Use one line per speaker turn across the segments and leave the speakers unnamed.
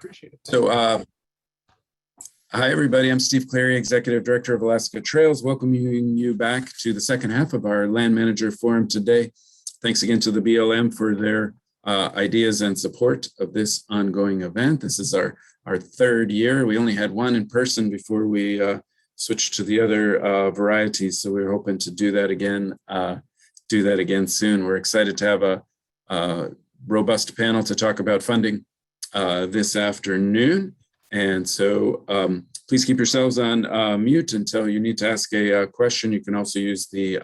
Appreciate it.
So, hi, everybody. I'm Steve Clary, Executive Director of Alaska Trails, welcoming you back to the second half of our Land Manager Forum today. Thanks again to the BLM for their ideas and support of this ongoing event. This is our third year. We only had one in person before we switched to the other varieties, so we're hoping to do that again soon. We're excited to have a robust panel to talk about funding this afternoon. And so please keep yourselves on mute until you need to ask a question. You can also use the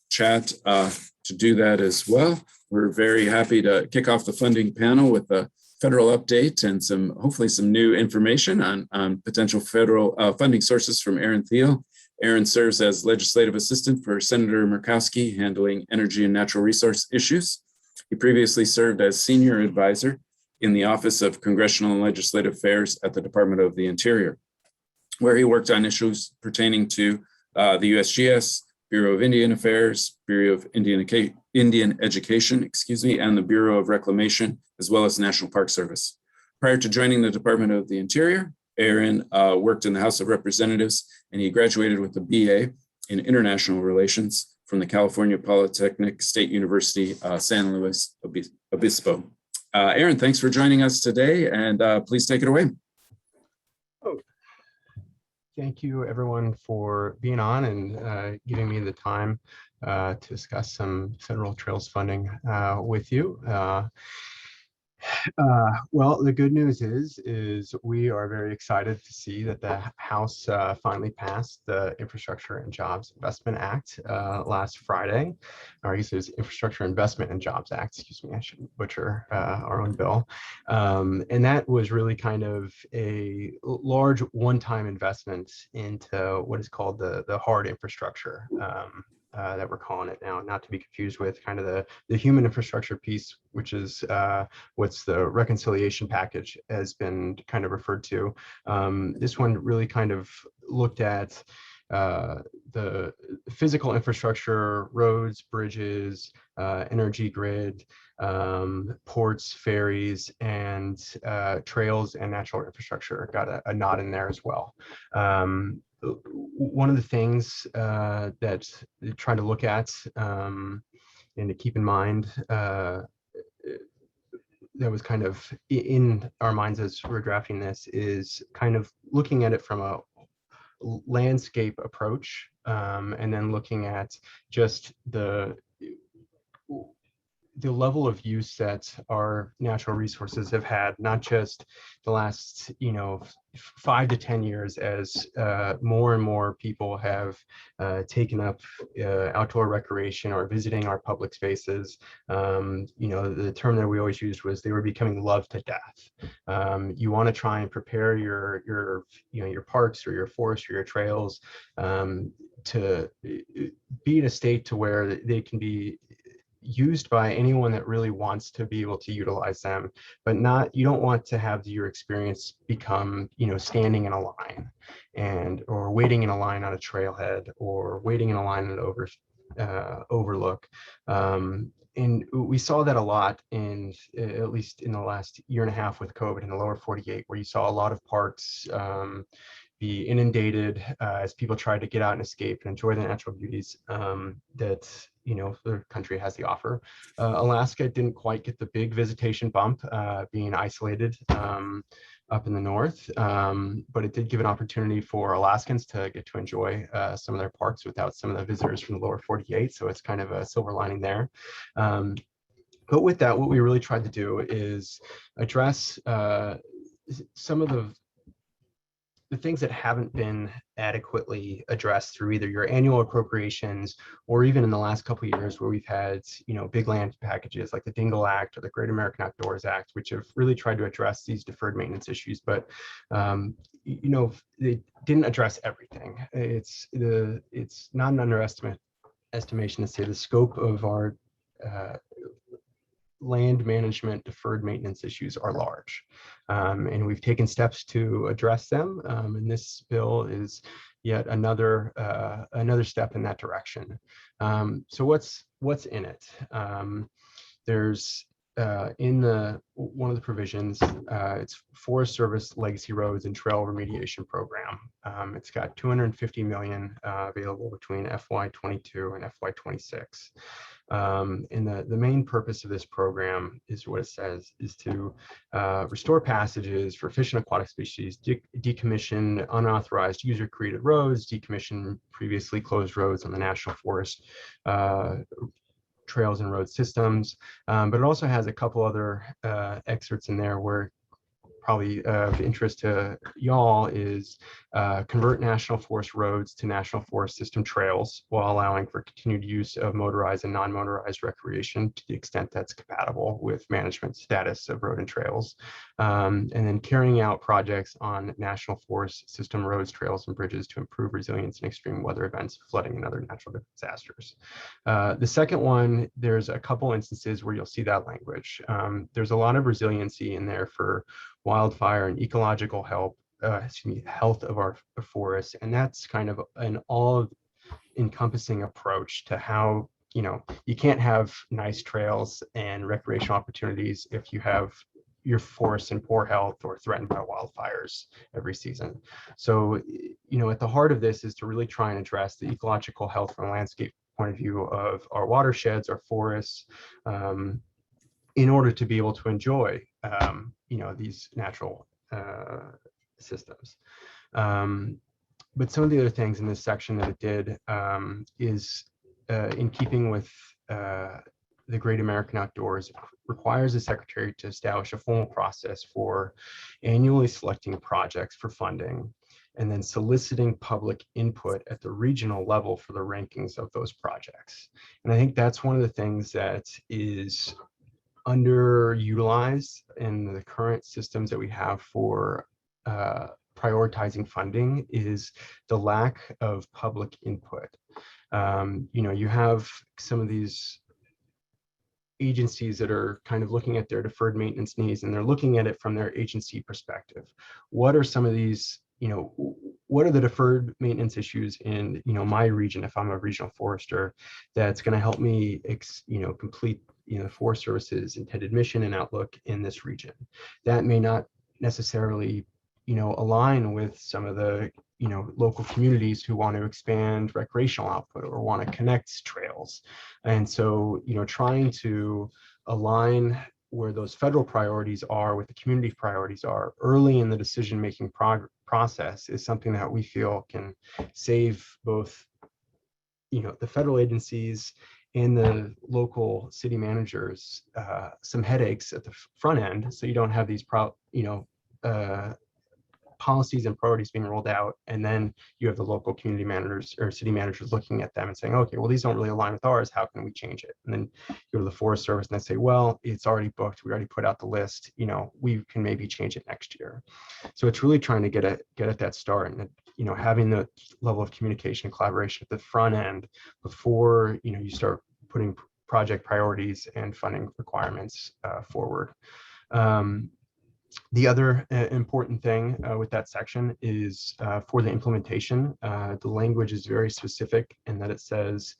chat to do that as well. We're very happy to kick off the funding panel with a federal update and hopefully some new information on potential federal funding sources from Aaron Thiel. Aaron serves as legislative assistant for Senator Murkowski, handling energy and natural resource issues. He previously served as senior advisor in the Office of Congressional and Legislative Affairs at the Department of the Interior, where he worked on issues pertaining to the USGS, Bureau of Indian Affairs, Bureau of Indian Education, and the Bureau of Reclamation, as well as National Park Service. Prior to joining the Department of the Interior, Aaron worked in the House of Representatives, and he graduated with a BA in International Relations from the California Polytechnic State University, San Luis Obispo. Aaron, thanks for joining us today, and please take it away.
Thank you, everyone, for being on and giving me the time to discuss some federal trails funding with you. Well, the good news is we are very excited to see that the House finally passed the Infrastructure and Jobs Investment Act last Friday, or I guess it was Infrastructure Investment and Jobs Act, excuse me, I shouldn't butcher our own bill. And that was really kind of a large one-time investment into what is called the hard infrastructure. That we're calling it now, not to be confused with kind of the human infrastructure piece, which is what's the reconciliation package has been kind of referred to. This one really kind of looked at the physical infrastructure, roads, bridges, energy grid, ports, ferries, and trails and natural infrastructure. Got a nod in there as well. One of the things that you're trying to look at and to keep in mind that was kind of in our minds as we're drafting this is kind of looking at it from a landscape approach and then looking at just the level of use that our natural resources have had, not just the last 5 to 10 years as more and more people have taken up outdoor recreation or visiting our public spaces. The term that we always used was they were becoming loved to death. You want to try and prepare your parks or your forests or your trails to be in a state to where they can be used by anyone that really wants to be able to utilize them, but you don't want to have your experience become, standing in a line or waiting in a line on a trailhead or waiting in a line at an overlook. And we saw that a lot at least in the last year and a half with COVID in the lower 48, where you saw a lot of parks be inundated as people tried to get out and escape and enjoy the natural beauties that the country has to offer. Alaska didn't quite get the big visitation bump, being isolated up in the north, but it did give an opportunity for Alaskans to get to enjoy some of their parks without some of the visitors from the lower 48. So it's kind of a silver lining there. But with that, what we really tried to do is address some of the things that haven't been adequately addressed through either your annual appropriations or even in the last couple of years where we've had, big land packages like the Dingle Act or the Great American Outdoors Act, which have really tried to address these deferred maintenance issues. But, they didn't address everything. It's not an estimation to say the scope of our land management deferred maintenance issues are large, and we've taken steps to address them, and this bill is yet another step in that direction. So what's in it? There's in one of the provisions, it's Forest Service Legacy Roads and Trail Remediation Program. It's got 250 million available between FY22 and FY26. And the main purpose of this program is what it says is to restore passages for fish and aquatic species, decommission unauthorized user-created roads, decommission previously closed roads on the National Forest trails and road systems, but it also has a couple other excerpts in there where probably of interest to y'all is convert National Forest roads to National Forest System trails while allowing for continued use of motorized and non-motorized recreation to the extent that's compatible with management status of road and trails. And then carrying out projects on National Forest System roads, trails, and bridges to improve resilience in extreme weather events, flooding, and other natural disasters. The second one, there's a couple instances where you'll see that language. There's a lot of resiliency in there for wildfire and ecological health of our forests, and that's kind of an all-encompassing approach to how, you know, you can't have nice trails and recreational opportunities if you have your forests in poor health or threatened by wildfires every season. So, you know, at the heart of this is to really try and address the ecological health from a landscape point of view of our watersheds, our forests, in order to be able to enjoy, you know, these natural systems. But some of the other things in this section that it did is in keeping with the Great American Outdoors, requires the Secretary to establish a formal process for annually selecting projects for funding and then soliciting public input at the regional level for the rankings of those projects. And I think that's one of the things that is underutilized in the current systems that we have for prioritizing funding is the lack of public input. You know, you have some of these agencies that are kind of looking at their deferred maintenance needs, and they're looking at it from their agency perspective. What are some of these, you know, what are the deferred maintenance issues in, you know, my region, if I'm a regional forester, that's going to help me, you know, complete, you know, the Forest Service's intended mission and outlook in this region? That may not necessarily, you know, align with some of the, you know, local communities who want to expand recreational output or want to connect trails. And so, you know, trying to align where those federal priorities are with the community priorities are early in the decision-making process is something that we feel can save both, you know, the federal agencies and the local city managers some headaches at the front end, so you don't have these policies and priorities being rolled out, and then you have the local community managers or city managers looking at them and saying, okay, well, these don't really align with ours, how can we change it? And then you go to the Forest Service and they say, well, it's already booked, we already put out the list, you know, we can maybe change it next year. So it's really trying to get at that start, and, you know, having the level of communication and collaboration at the front end before, you know, you start putting project priorities and funding requirements forward. The other important thing with that section is for the implementation. The language is very specific in that it says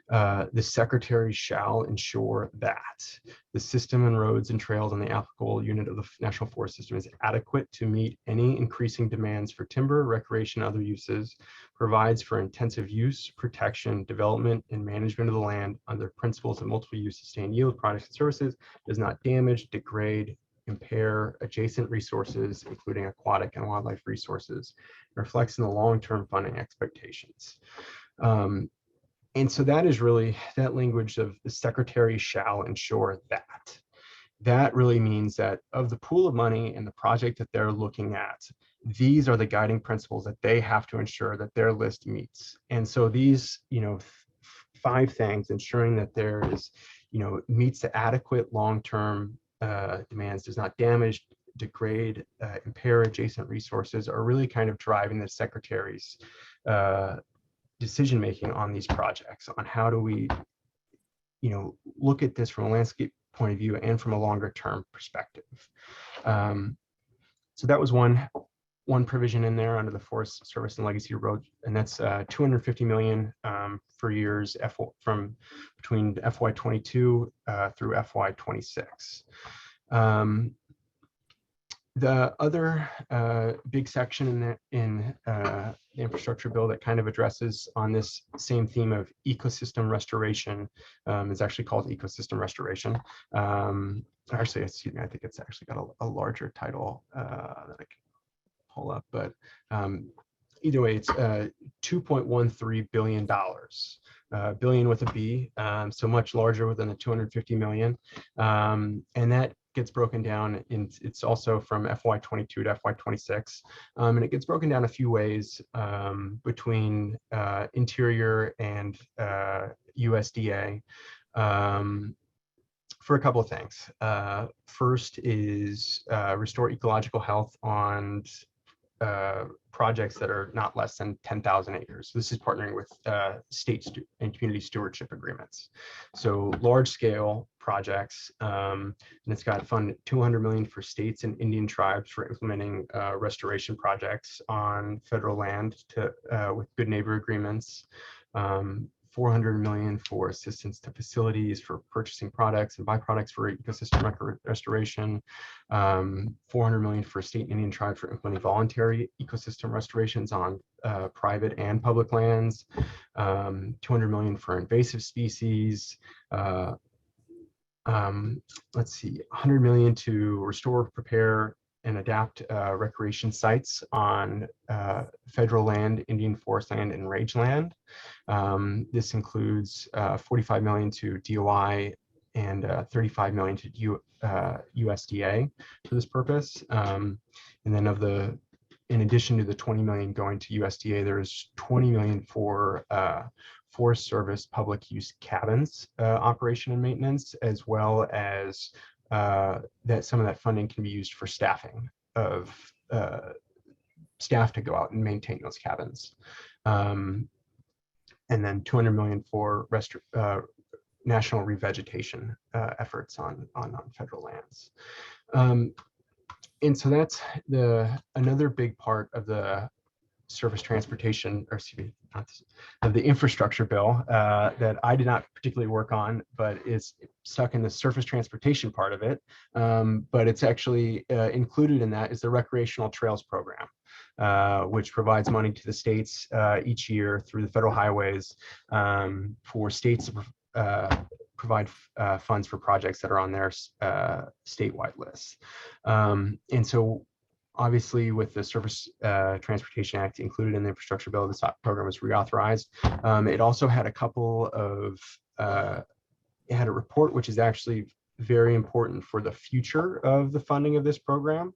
the Secretary shall ensure that the system and roads and trails on the applicable unit of the National Forest System is adequate to meet any increasing demands for timber, recreation, and other uses, provides for intensive use, protection, development, and management of the land under principles of multiple use, sustained yield, products and services, does not damage, degrade, impair adjacent resources, including aquatic and wildlife resources, reflects in the long-term funding expectations. And so that is really that language of the Secretary shall ensure that. That really means that of the pool of money and the project that they're looking at, these are the guiding principles that they have to ensure that their list meets. And so these, you know, 5 things, ensuring that there is, you know, meets the adequate long-term demands, does not damage, degrade, impair adjacent resources, are really kind of driving the Secretary's decision-making on these projects, on how do we, you know, look at this from a landscape point of view and from a longer term perspective. So that was one. one provision in there under the Forest Service and Legacy Road, and that's $250 million for years from between FY22 through FY26. The other big section in the infrastructure bill that kind of addresses on this same theme of ecosystem restoration is actually called ecosystem restoration. Actually, excuse me, I think it's actually got a larger title that I can pull up, but either way, it's $2.13 billion. Billion with a B, so much larger than the 250 million. And that gets broken down in, it's also from FY22 to FY26. And it gets broken down a few ways between Interior and USDA for a couple of things. First is restore ecological health on projects that are not less than 10,000 acres. This is partnering with state and community stewardship agreements. So large scale projects, and it's got funded $200 million for states and Indian tribes for implementing restoration projects on federal land to with good neighbor agreements. 400 million for assistance to facilities for purchasing products and byproducts for ecosystem restoration, 400 million for state and Indian tribes for implementing voluntary ecosystem restorations on private and public lands, 200 million for invasive species, let's see, 100 million to restore, prepare, and adapt recreation sites on federal land, Indian forest land, and rangeland. This includes 45 million to DOI and 35 million to USDA for this purpose. And then in addition to the 20 million going to USDA, there's 20 million for Forest Service public use cabins operation and maintenance, as well as that some of that funding can be used for staffing of staff to go out and maintain those cabins. And then 200 million for national revegetation efforts on federal lands. And so that's another big part of the surface transportation, or excuse me, of the infrastructure bill that I did not particularly work on, but is stuck in the surface transportation part of it. But it's actually included in that is the recreational trails program, which provides money to the states each year through the federal highways for states to provide funds for projects that are on their statewide lists. And so obviously, with the Surface Transportation Act included in the infrastructure bill, this program was reauthorized. It also had a couple of, it had a report which is actually very important for the future of the funding of this program.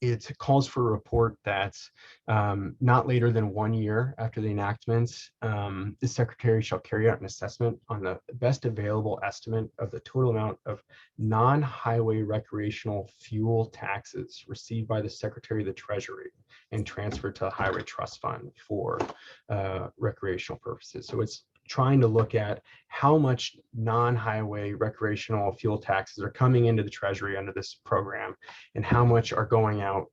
It calls for a report that's not later than 1 year after the enactment, the secretary shall carry out an assessment on the best available estimate of the total amount of non-highway recreational fuel taxes received by the Secretary of the Treasury and transferred to the Highway Trust Fund for recreational purposes. So it's trying to look at how much non-highway recreational fuel taxes are coming into the Treasury under this program and how much are going out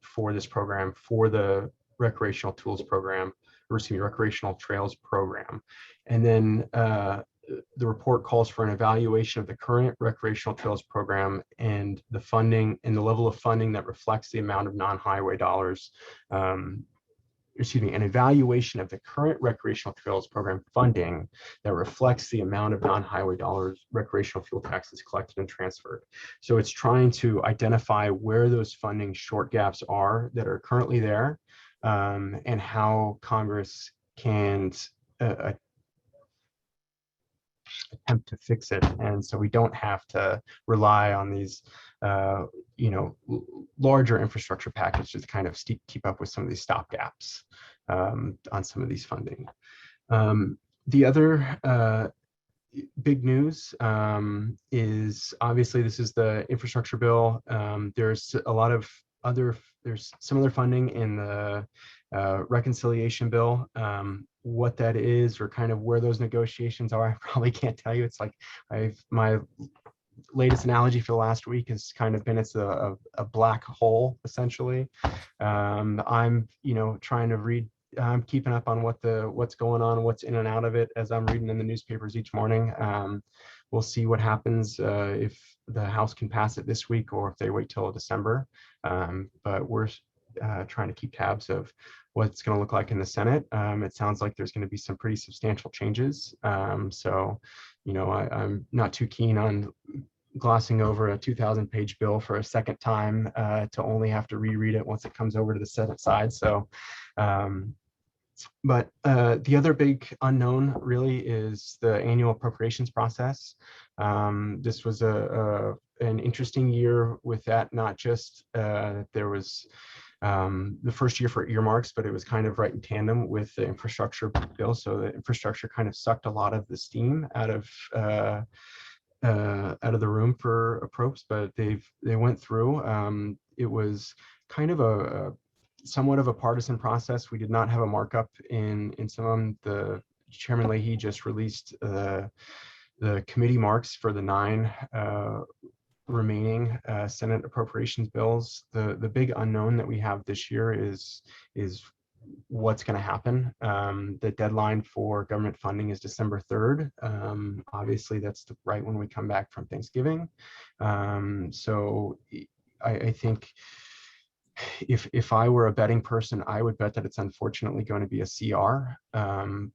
for this program for the recreational tools program, or excuse me, recreational trails program. And then the report calls for an evaluation of the current recreational trails program and the funding and the level of funding that reflects the amount of non-highway dollars, excuse me, an evaluation of the current recreational trails program funding that reflects the amount of non-highway dollars recreational fuel taxes collected and transferred. So it's trying to identify where those funding short gaps are that are currently there, and how Congress can attempt to fix it. And so we don't have to rely on these larger infrastructure packages to kind of keep up with some of these stopgaps on some of these funding. The other big news is obviously this is the infrastructure bill. There's a lot of there's some other funding in the reconciliation bill. What that is or kind of where those negotiations are, I probably can't tell you. It's like my latest analogy for the last week has kind of been it's a black hole essentially. I'm trying to read. I'm keeping up on what's going on, what's in and out of it as I'm reading in the newspapers each morning. We'll see what happens if the House can pass it this week or if they wait till December. But we're trying to keep tabs of what it's going to look like in the Senate. It sounds like there's going to be some pretty substantial changes. So, I'm not too keen on glossing over a 2,000-page bill for a second time to only have to reread it once it comes over to the Senate side. So, but the other big unknown really is the annual appropriations process. This was an interesting year with that, not just there was the first year for earmarks, but it was kind of right in tandem with the infrastructure bill. So the infrastructure kind of sucked a lot of the steam out of the room for approps, but they went through. It was kind of somewhat of a partisan process. We did not have a markup in some of them. The Chairman Leahy just released the committee marks for the 9 remaining Senate appropriations bills. The big unknown that we have this year is what's going to happen. The deadline for government funding is December 3rd. Obviously, that's right when we come back from Thanksgiving. So I think if I were a betting person, I would bet that it's unfortunately going to be a CR,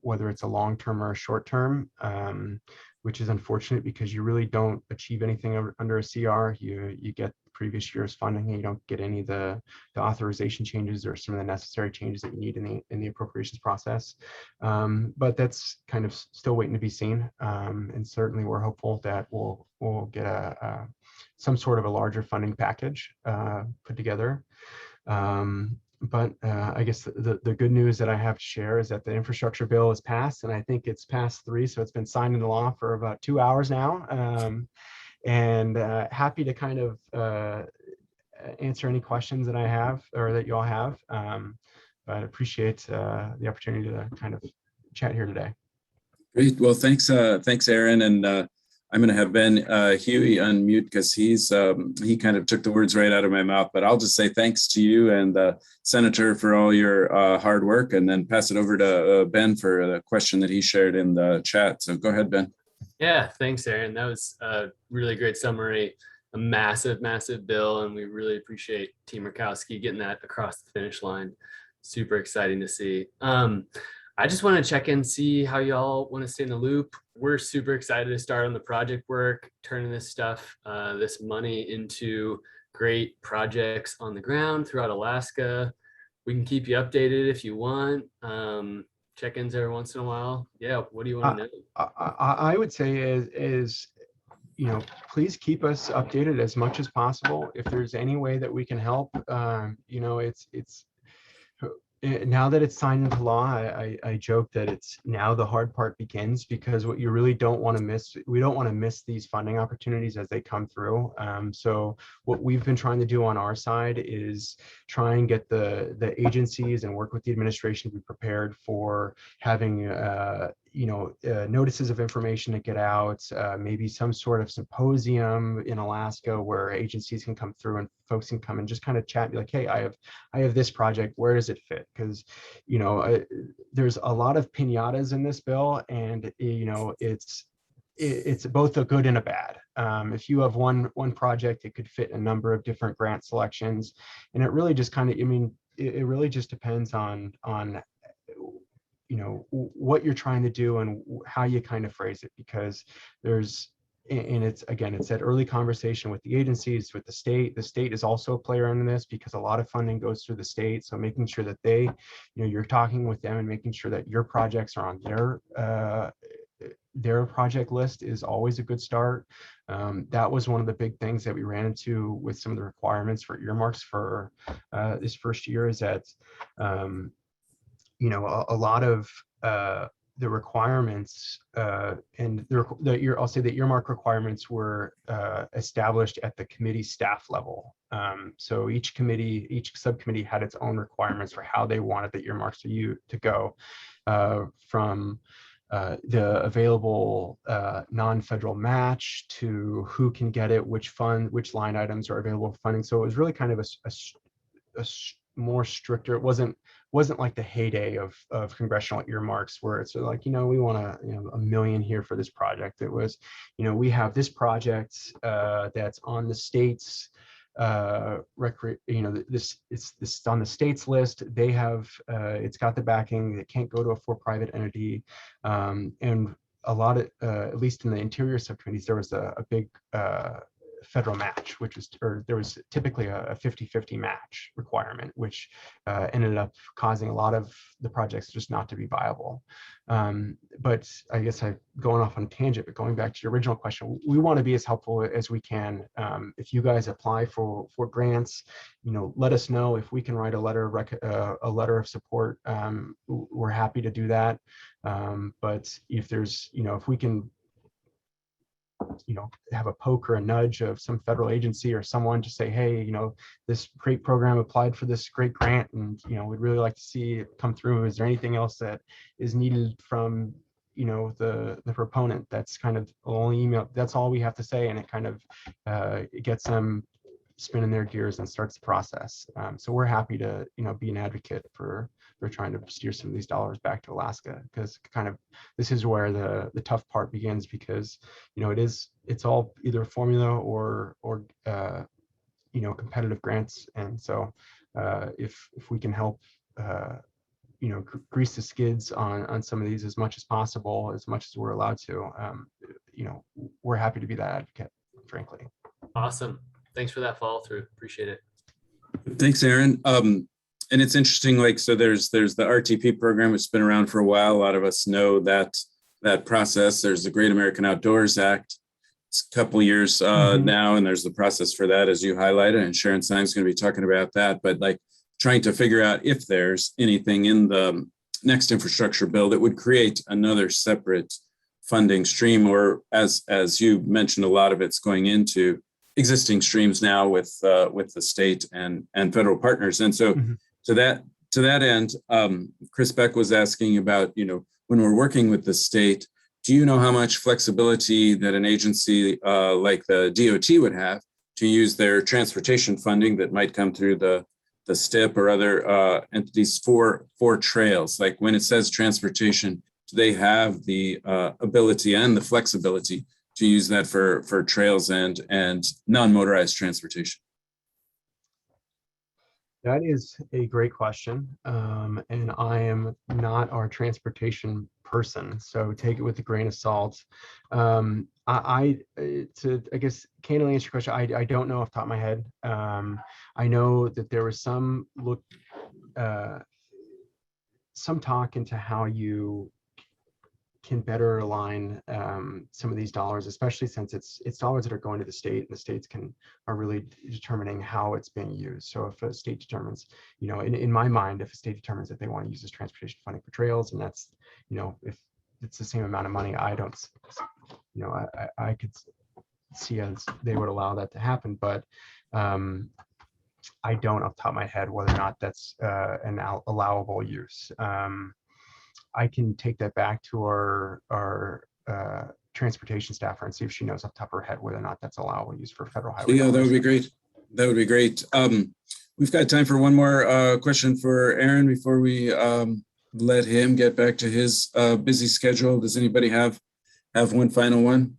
whether it's a long-term or a short-term, which is unfortunate because you really don't achieve anything under a CR. You get previous year's funding and you don't get any of the authorization changes or some of the necessary changes that you need in the appropriations process. But that's kind of still waiting to be seen. And certainly we're hopeful that we'll get some sort of a larger funding package put together. But I guess the good news that I have to share is that the infrastructure bill is passed, and I think it's passed 3, so it's been signed into law for about 2 hours now. And happy to kind of answer any questions that I have or that you all have. But I appreciate the opportunity to kind of chat here today.
Great. Well, thanks, Aaron. And I'm going to have Ben Huey unmute because he kind of took the words right out of my mouth. But I'll just say thanks to you and Senator for all your hard work, and then pass it over to Ben for the question that he shared in the chat. So go ahead, Ben.
Yeah, thanks, Aaron. That was a really great summary. A massive, massive bill, and we really appreciate Team Murkowski getting that across the finish line. Super exciting to see. I just want to check in, see how y'all want to stay in the loop. We're super excited to start on the project work, turning this stuff, this money into great projects on the ground throughout Alaska. We can keep you updated if you want. Check-ins every once in a while. Yeah, what do you want to know?
I would say is please keep us updated as much as possible. If there's any way that we can help, it's now that it's signed into law, I joke that it's now the hard part begins, because what you really don't want to miss, we don't want to miss these funding opportunities as they come through. So what we've been trying to do on our side is try and get the agencies and work with the administration to be prepared for having notices of information to get out, maybe some sort of symposium in Alaska where agencies can come through and folks can come and just kind of chat and be like, hey, I have this project, where does it fit? Because there's a lot of piñatas in this bill, and it's both a good and a bad. If you have one project, it could fit a number of different grant selections, and it really just kind of, it really just depends on what you're trying to do and how you kind of phrase it, because it's that early conversation with the agencies, with the state. The state is also a player in this because a lot of funding goes through the state. So making sure that you're talking with them and making sure that your projects are on their project list is always a good start. That was one of the big things that we ran into with some of the requirements for earmarks for this first year, is that a lot of the requirements I'll say the earmark requirements were established at the committee staff level. So each subcommittee had its own requirements for how they wanted the earmarks to go, from the available non-federal match to who can get it, which line items are available for funding. So it was really kind of a more stricter. It wasn't like the heyday of congressional earmarks where it's like, we want $1 million here for this project. It was, we have this project that's on the state's it's on the state's list. They have it's got the backing. It can't go to a for-private entity, and a lot of at least in the interior subcommittees, there was a big federal match, there was typically a 50-50 match requirement, which ended up causing a lot of the projects just not to be viable. But I guess I'm going off on a tangent, but going back to your original question, we want to be as helpful as we can. If you guys apply for grants, let us know. If we can write a letter of support, we're happy to do that. But if there's, if we can have a poke or a nudge of some federal agency or someone to say, hey, this great program applied for this great grant, and we'd really like to see it come through. Is there anything else that is needed from the proponent? That's kind of the only email. That's all we have to say, and it kind of it gets them spinning their gears and starts the process. So we're happy to be an advocate for trying to steer some of these dollars back to Alaska, because this is where the tough part begins, because it's all either formula or competitive grants. And so if we can help grease the skids on some of these as much as possible, as much as we're allowed to, we're happy to be that advocate, frankly.
Awesome. Thanks for that follow through. Appreciate it.
Thanks, Aaron. And it's interesting, so there's the RTP program. It's been around for a while. A lot of us know that process. There's the Great American Outdoors Act. It's a couple years now, and there's the process for that, as you highlighted, and Sharon Syme's going to be talking about that. But trying to figure out if there's anything in the next infrastructure bill that would create another separate funding stream, or as you mentioned, a lot of it's going into existing streams now with the state and federal partners. And so to that end, Chris Beck was asking about, when we're working with the state, do you know how much flexibility that an agency like the DOT would have to use their transportation funding that might come through the STIP or other entities for trails? Like when it says transportation, do they have the ability and the flexibility to use that for trails and non-motorized transportation?
That is a great question. And I am not our transportation person, so take it with a grain of salt. I guess candidly answer your question, I don't know off the top of my head. I know that there was some talk into how you can better align some of these dollars, especially since it's dollars that are going to the state, and the states are really determining how it's being used. So if a state determines, in my mind, if a state determines that they want to use this transportation funding for trails, and that's, if it's the same amount of money, I don't, I could see as they would allow that to happen, but I don't off the top of my head whether or not that's an allowable use. I can take that back to our transportation staffer and see if she knows off the top of her head whether or not that's allowable use for federal highway.
Yeah, that would be great. That would be great. We've got time for one more question for Aaron before we let him get back to his busy schedule. Does anybody have one final one?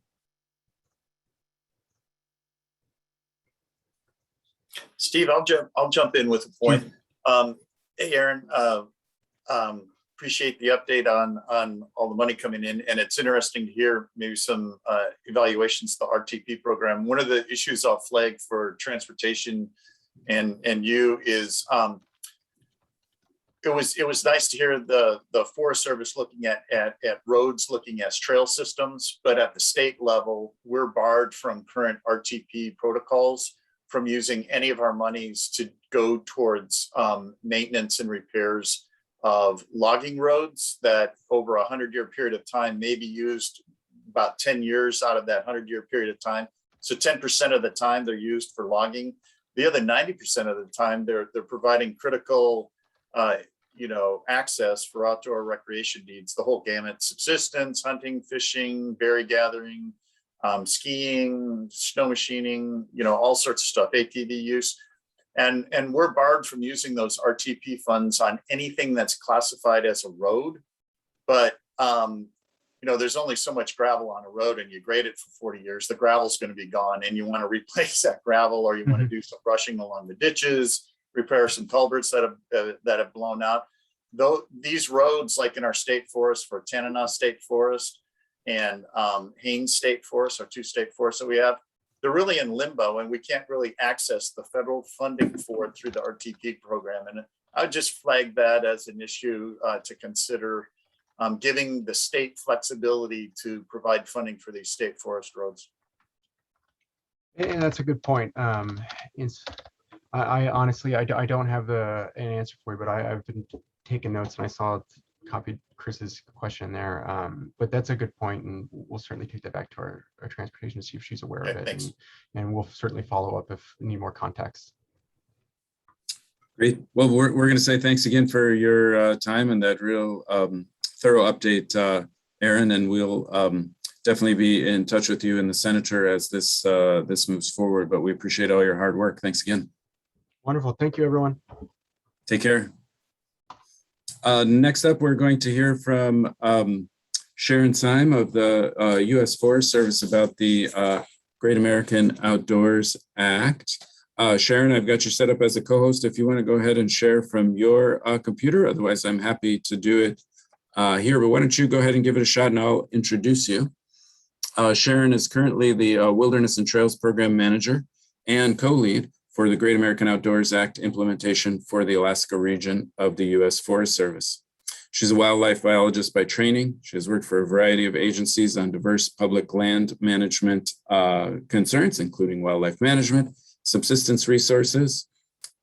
Steve, I'll jump in with a point. Hey, Aaron. Appreciate the update on all the money coming in, and it's interesting to hear maybe some evaluations of the RTP program. One of the issues I'll flag for transportation and you is it was nice to hear the Forest Service looking at roads, looking at trail systems, but at the state level, we're barred from current RTP protocols from using any of our monies to go towards maintenance and repairs of logging roads that over 100-year period of time may be used about 10 years out of that 100-year period of time. So 10% of the time they're used for logging. The other 90% of the time they're providing critical access for outdoor recreation needs, the whole gamut: subsistence, hunting, fishing, berry gathering, skiing, snow machining, all sorts of stuff, ATV use. And we're barred from using those RTP funds on anything that's classified as a road. But, there's only so much gravel on a road, and you grade it for 40 years, the gravel's going to be gone, and you want to replace that gravel, or you want to do some brushing along the ditches, repair some culverts that have blown out. Though these roads, like in our state forest, for Tanana State Forest and Haines State Forest, our two state forests that we have, they're really in limbo, and we can't really access the federal funding for it through the RTP program. And I just flag that as an issue to consider, giving the state flexibility to provide funding for these state forest roads.
And that's a good point. I honestly, I don't have an answer for you, but I've been taking notes, and I saw copied Chris's question there. But that's a good point, and we'll certainly take that back to our transportation to see if she's aware of it.
Thanks.
And we'll certainly follow up if we need more context.
Great. Well, we're going to say thanks again for your time and that real thorough update, Aaron, and we'll definitely be in touch with you and the senator as this moves forward. But we appreciate all your hard work. Thanks again.
Wonderful. Thank you, everyone.
Take care. Next up, we're going to hear from Sharon Syme of the U.S. Forest Service about the Great American Outdoors Act. Sharon, I've got you set up as a co-host if you want to go ahead and share from your computer. Otherwise, I'm happy to do it here. But why don't you go ahead and give it a shot, and I'll introduce you. Sharon is currently the Wilderness and Trails Program Manager and co-lead for the Great American Outdoors Act implementation for the Alaska region of the U.S. Forest Service. She's a wildlife biologist by training. She has worked for a variety of agencies on diverse public land management concerns, including wildlife management, subsistence resources,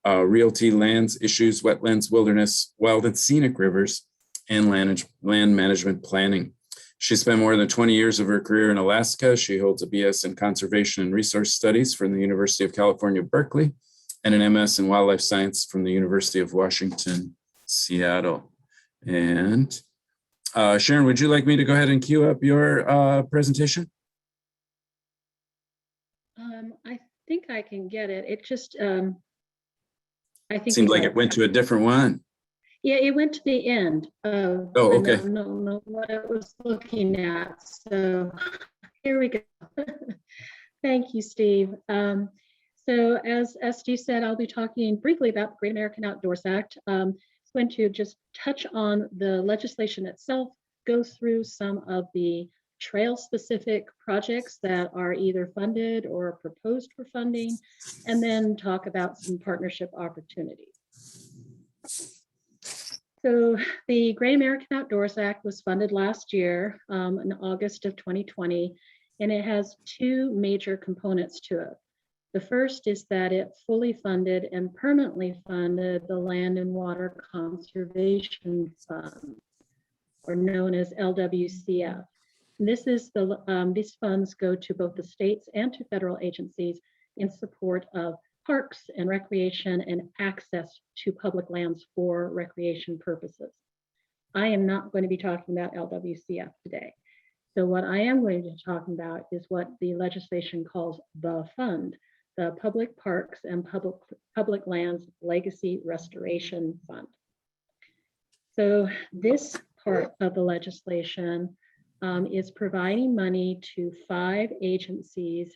realty lands issues, wetlands, wilderness, wild and scenic rivers, and land management planning. She spent more than 20 years of her career in Alaska. She holds a BS in Conservation and Resource Studies from the University of California, Berkeley, and an MS in Wildlife Science from the University of Washington, Seattle. And Sharon, would you like me to go ahead and queue up your presentation?
I think I can get it. It just, I think.
Seemed like it went to a different one.
Yeah, it went to the end.
Oh, okay.
I don't know what I was looking at. So here we go. Thank you, Steve. So as Steve said, I'll be talking briefly about the Great American Outdoors Act. I'm going to just touch on the legislation itself, go through some of the trail-specific projects that are either funded or proposed for funding, and then talk about some partnership opportunities. So the Great American Outdoors Act was funded last year in August of 2020, and it has two major components to it. The first is that it fully funded and permanently funded the Land and Water Conservation Fund, or known as LWCF. And this is these funds go to both the states and to federal agencies in support of parks and recreation and access to public lands for recreation purposes. I am not going to be talking about LWCF today. So what I am going to be talking about is what the legislation calls the fund, the Public Parks and Public Lands Legacy Restoration Fund. So this part of the legislation is providing money to 5 agencies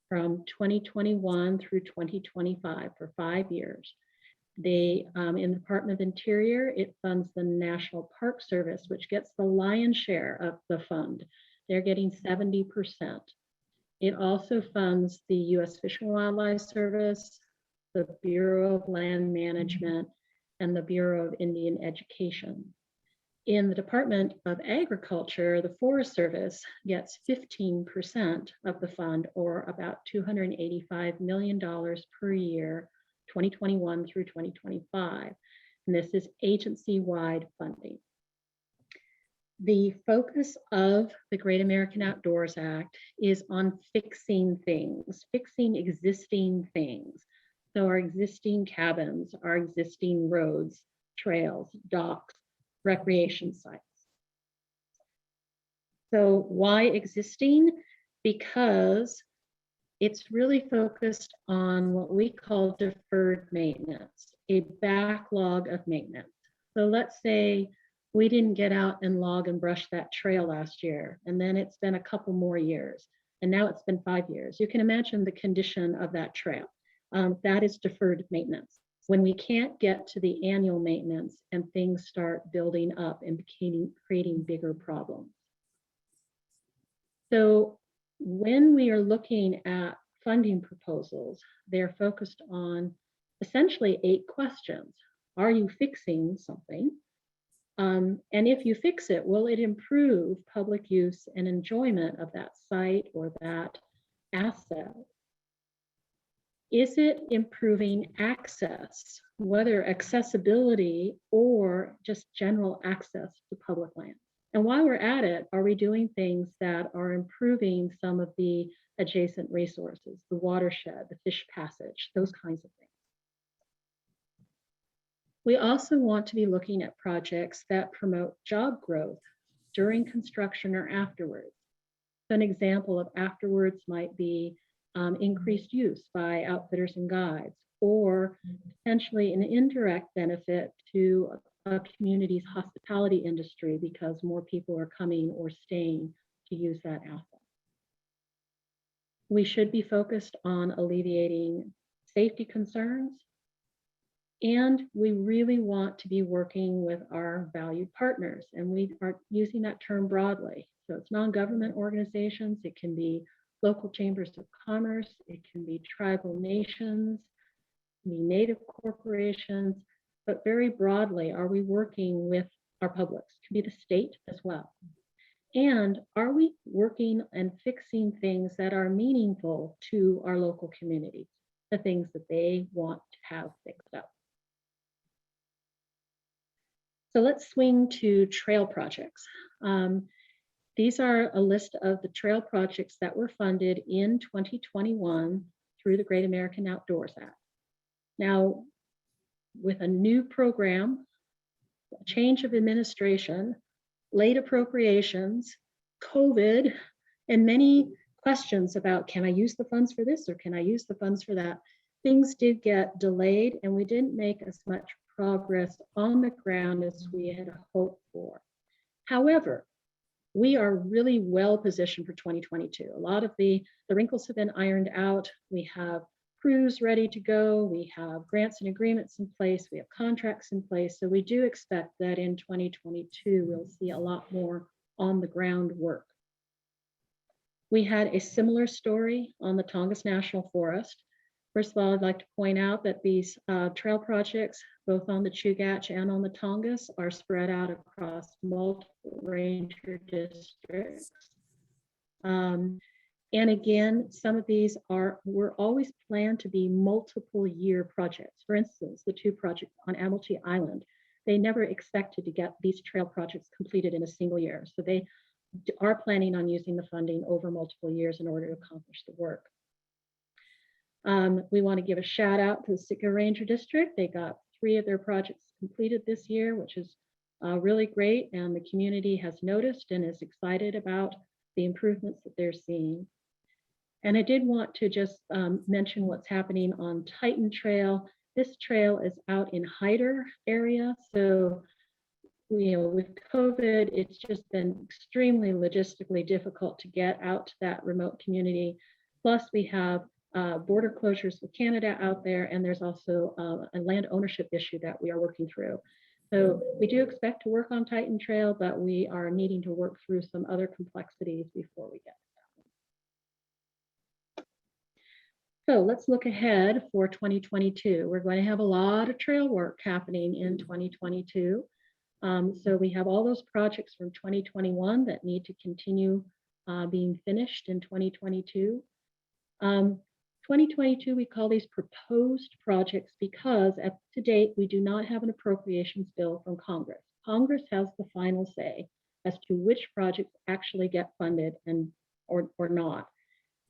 from 2021 through 2025 for 5 years. They, in the Department of Interior, it funds the National Park Service, which gets the lion's share of the fund. They're getting 70%. It also funds the U.S. Fish and Wildlife Service, the Bureau of Land Management, and the Bureau of Indian Education. In the Department of Agriculture, the Forest Service gets 15% of the fund, or about $285 million per year, 2021 through 2025. And this is agency-wide funding. The focus of the Great American Outdoors Act is on fixing things, fixing existing things. So our existing cabins, our existing roads, trails, docks, recreation sites. So why existing? Because it's really focused on what we call deferred maintenance, a backlog of maintenance. So let's say we didn't get out and log and brush that trail last year, and then it's been a couple more years, and now it's been 5 years. You can imagine the condition of that trail. That is deferred maintenance. When we can't get to the annual maintenance and things start building up and creating bigger problems. So when we are looking at funding proposals, they're focused on essentially 8 questions. Are you fixing something? And if you fix it, will it improve public use and enjoyment of that site or that asset? Is it improving access, whether accessibility or just general access to public land? And while we're at it, are we doing things that are improving some of the adjacent resources, the watershed, the fish passage, those kinds of things? We also want to be looking at projects that promote job growth during construction or afterwards. So an example of afterwards might be increased use by outfitters and guides, or potentially an indirect benefit to a community's hospitality industry because more people are coming or staying to use that asset. We should be focused on alleviating safety concerns, and we really want to be working with our valued partners, and we are using that term broadly. So it's non-government organizations, it can be local chambers of commerce, it can be tribal nations, it can be native corporations, but very broadly, are we working with our publics? It can be the state as well. And are we working and fixing things that are meaningful to our local communities, the things that they want to have fixed up? So let's swing to trail projects. These are a list of the trail projects that were funded in 2021 through the Great American Outdoors Act. Now, with a new program, a change of administration, late appropriations, COVID, and many questions about, can I use the funds for this or can I use the funds for that? Things did get delayed and we didn't make as much progress on the ground as we had hoped for. However, we are really well positioned for 2022. A lot of the wrinkles have been ironed out. We have crews ready to go. We have grants and agreements in place. We have contracts in place. So we do expect that in 2022, we'll see a lot more on the ground work. We had a similar story on the Tongass National Forest. First of all, I'd like to point out that these trail projects, both on the Chugach and on the Tongass, are spread out across multiple ranger districts. And again, some of these were always planned to be multiple year projects. For instance, the 2 projects on Amity Island, they never expected to get these trail projects completed in a single year. So they are planning on using the funding over multiple years in order to accomplish the work. We want to give a shout out to the Sitka Ranger District. They got 3 of their projects completed this year, which is really great. And the community has noticed and is excited about the improvements that they're seeing. And I did want to just mention what's happening on Titan Trail. This trail is out in Hyder area. So, with COVID, it's just been extremely logistically difficult to get out to that remote community. Plus we have border closures with Canada out there, and there's also a land ownership issue that we are working through. So we do expect to work on Titan Trail, but we are needing to work through some other complexities before we get to that one. So let's look ahead for 2022. We're going to have a lot of trail work happening in 2022. So we have all those projects from 2021 that need to continue being finished in 2022. 2022, we call these proposed projects because to date, we do not have an appropriations bill from Congress. Congress has the final say as to which projects actually get funded or not.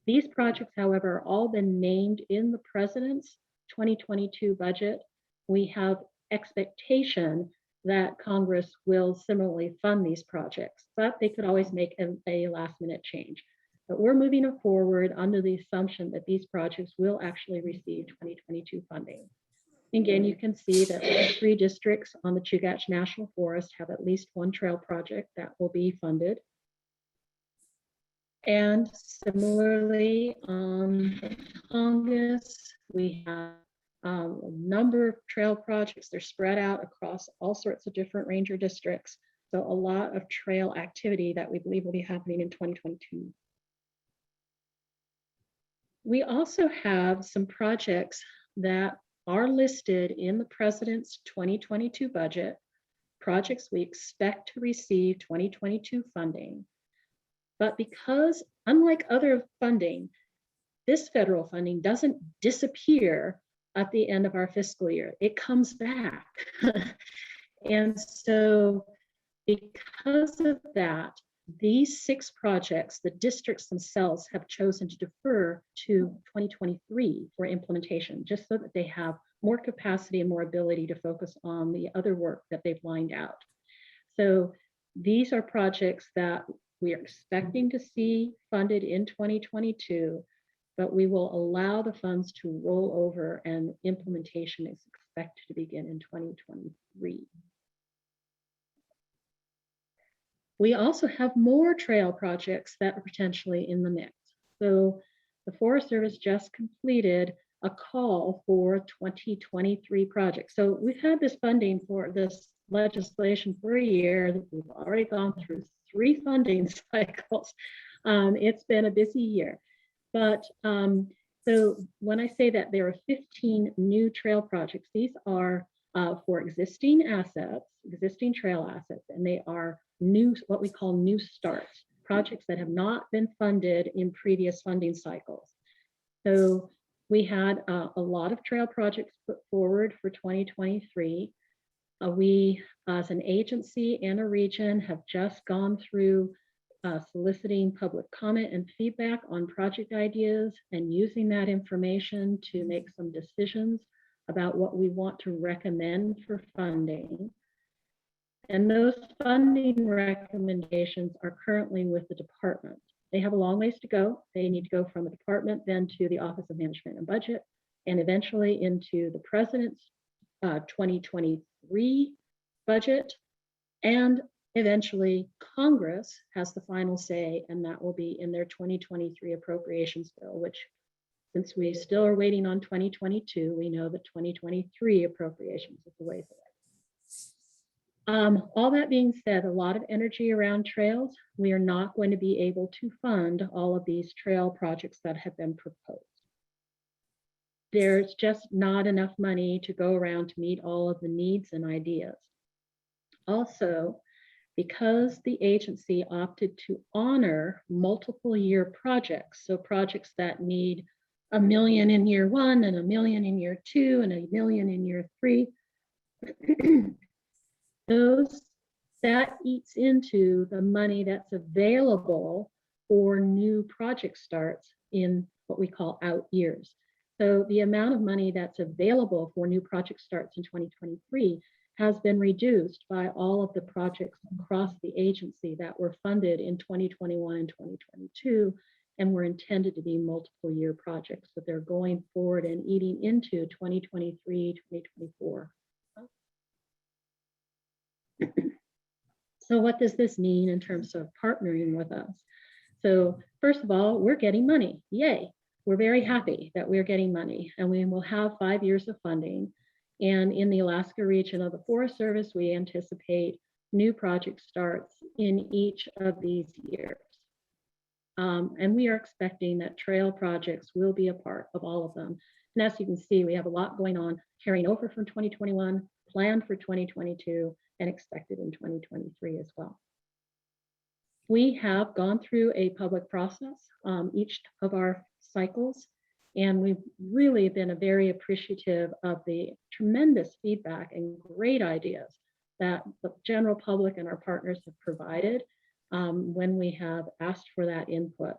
These projects, however, are all been named in the president's 2022 budget. We have expectation that Congress will similarly fund these projects, but they could always make a last minute change. But we're moving it forward under the assumption that these projects will actually receive 2022 funding. Again, you can see that all 3 districts on the Chugach National Forest have at least one trail project that will be funded. And similarly, on the Tongass, we have a number of trail projects. They're spread out across all sorts of different ranger districts. So a lot of trail activity that we believe will be happening in 2022. We also have some projects that are listed in the President's 2022 budget, projects we expect to receive 2022 funding. But because, unlike other funding, this federal funding doesn't disappear at the end of our fiscal year, it comes back. And so because of that, these 6 projects, the districts themselves have chosen to defer to 2023 for implementation, just so that they have more capacity and more ability to focus on the other work that they've lined out. So these are projects that we are expecting to see funded in 2022, but we will allow the funds to roll over and implementation is expected to begin in 2023. We also have more trail projects that are potentially in the mix. So the Forest Service just completed a call for 2023 projects. So we've had this funding for this legislation for a year. We've already gone through 3 funding cycles. It's been a busy year. But so when I say that there are 15 new trail projects, these are for existing assets, existing trail assets, and they are new, what we call new starts, projects that have not been funded in previous funding cycles. So we had a lot of trail projects put forward for 2023. We, as an agency and a region, have just gone through soliciting public comment and feedback on project ideas and using that information to make some decisions about what we want to recommend for funding. And those funding recommendations are currently with the department. They have a long ways to go. They need to go from the department, then to the Office of Management and Budget, and eventually into the President's 2023 budget. And eventually Congress has the final say, and that will be in their 2023 appropriations bill, which, since we still are waiting on 2022, we know that 2023 appropriations is the ways away. All that being said, a lot of energy around trails. We are not going to be able to fund all of these trail projects that have been proposed. There's just not enough money to go around to meet all of the needs and ideas. Also, because the agency opted to honor multiple year projects, so projects that need $1 million in year 1 and $1 million in year 2 and $1 million in year 3, that eats into the money that's available for new project starts in what we call out years. So the amount of money that's available for new project starts in 2023 has been reduced by all of the projects across the agency that were funded in 2021 and 2022 and were intended to be multiple year projects, but they're going forward and eating into 2023, 2024. So what does this mean in terms of partnering with us? So first of all, we're getting money. Yay. We're very happy that we're getting money, and we will have 5 years of funding. And in the Alaska region of the Forest Service, we anticipate new project starts in each of these years. And we are expecting that trail projects will be a part of all of them. And as you can see, we have a lot going on, carrying over from 2021, planned for 2022, and expected in 2023 as well. We have gone through a public process each of our cycles, and we've really been very appreciative of the tremendous feedback and great ideas that the general public and our partners have provided when we have asked for that input.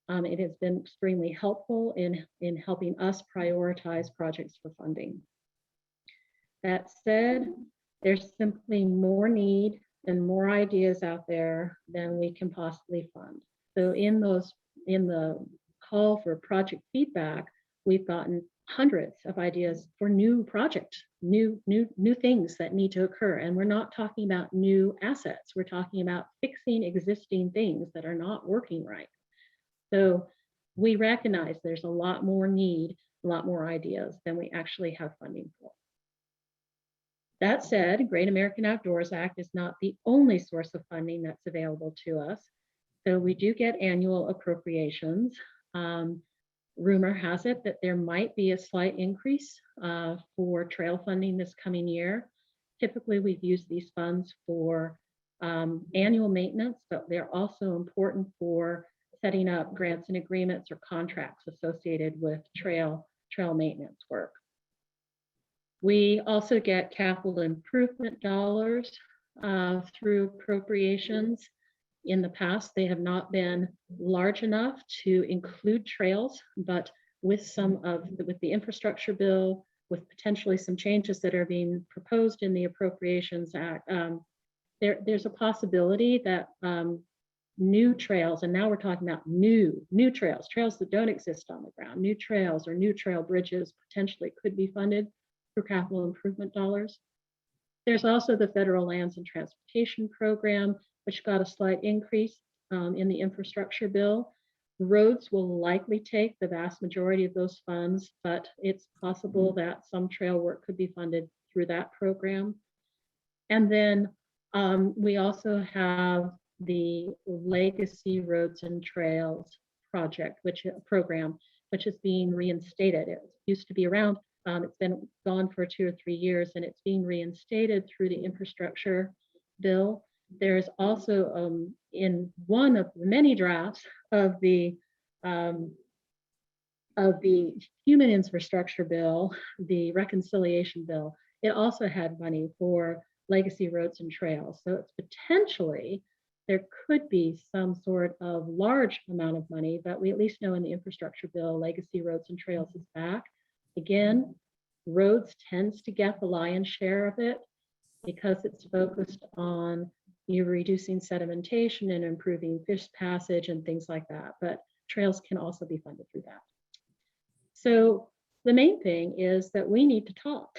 It has been extremely helpful in helping us prioritize projects for funding. That said, there's simply more need and more ideas out there than we can possibly fund. So in the call for project feedback, we've gotten hundreds of ideas for new projects, new things that need to occur. And we're not talking about new assets. We're talking about fixing existing things that are not working right. So we recognize there's a lot more need, a lot more ideas than we actually have funding for. That said, Great American Outdoors Act is not the only source of funding that's available to us. So we do get annual appropriations. Rumor has it that there might be a slight increase for trail funding this coming year. Typically, we've used these funds for annual maintenance, but they're also important for setting up grants and agreements or contracts associated with trail maintenance work. We also get capital improvement dollars through appropriations. In the past, they have not been large enough to include trails, but with the infrastructure bill, with potentially some changes that are being proposed in the Appropriations Act, there's a possibility that new trails, and now we're talking about new trails that don't exist on the ground, new trails or new trail bridges potentially could be funded through capital improvement dollars. There's also the Federal Lands and Transportation Program, which got a slight increase in the infrastructure bill. Roads will likely take the vast majority of those funds, but it's possible that some trail work could be funded through that program. And then we also have the Legacy Roads and Trails program, which is being reinstated. It used to be around. It's been gone for 2 or 3 years, and it's being reinstated through the infrastructure bill. There's also in one of the many drafts of the human infrastructure bill, the reconciliation bill, it also had money for legacy roads and trails. So it's potentially there could be some sort of large amount of money, but we at least know in the infrastructure bill, legacy roads and trails is back. Again, roads tends to get the lion's share of it because it's focused on reducing sedimentation and improving fish passage and things like that. But trails can also be funded through that. So the main thing is that we need to talk.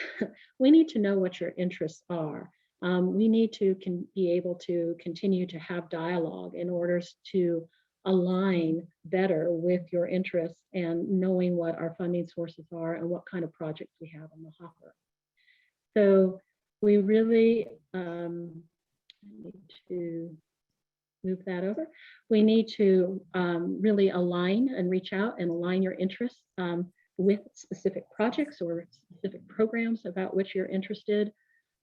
We need to know what your interests are. We need to be able to continue to have dialogue in order to align better with your interests and knowing what our funding sources are and what kind of projects we have on the hopper. So we really need to move that over. We need to really align and reach out and align your interests with specific projects or specific programs about which you're interested.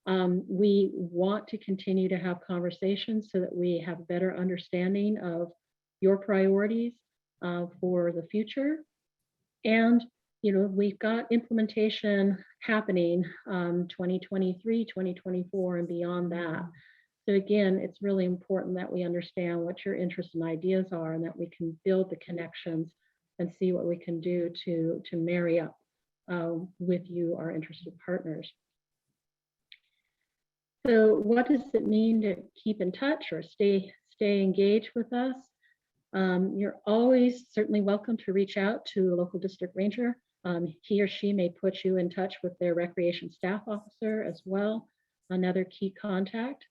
We want to continue to have conversations so that we have a better understanding of your priorities for the future. And, we've got implementation happening 2023, 2024, and beyond that. So again, it's really important that we understand what your interests and ideas are and that we can build the connections and see what we can do to marry up with you, our interested partners. So what does it mean to keep in touch or stay engaged with us? You're always certainly welcome to reach out to a local district ranger. He or she may put you in touch with their recreation staff officer as well, another key contact.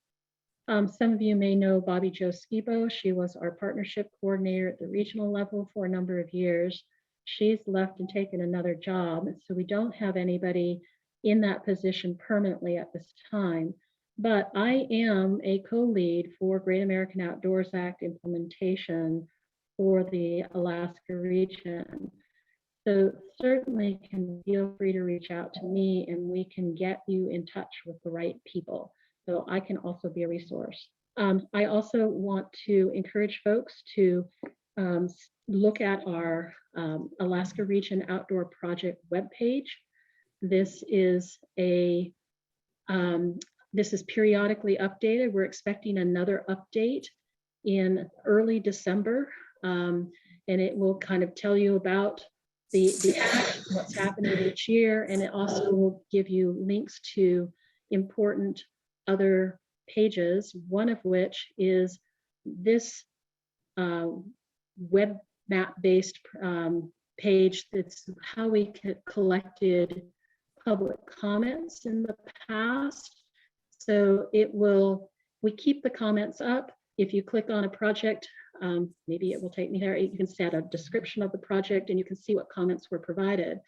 Some of you may know Bobby Jo Skibo. She was our partnership coordinator at the regional level for a number of years. She's left and taken another job, so we don't have anybody in that position permanently at this time. But I am a co-lead for Great American Outdoors Act implementation for the Alaska region. So certainly can feel free to reach out to me and we can get you in touch with the right people. So I can also be a resource. I also want to encourage folks to look at our Alaska Region Outdoor Project webpage. This is periodically updated. We're expecting another update in early December, and it will kind of tell you about the act, what's happening each year, and it also will give you links to important other pages, one of which is this web map-based page. That's how we collected public comments in the past. So we keep the comments up. If you click on a project, maybe it will take me there. You can set a description of the project and you can see what comments were provided.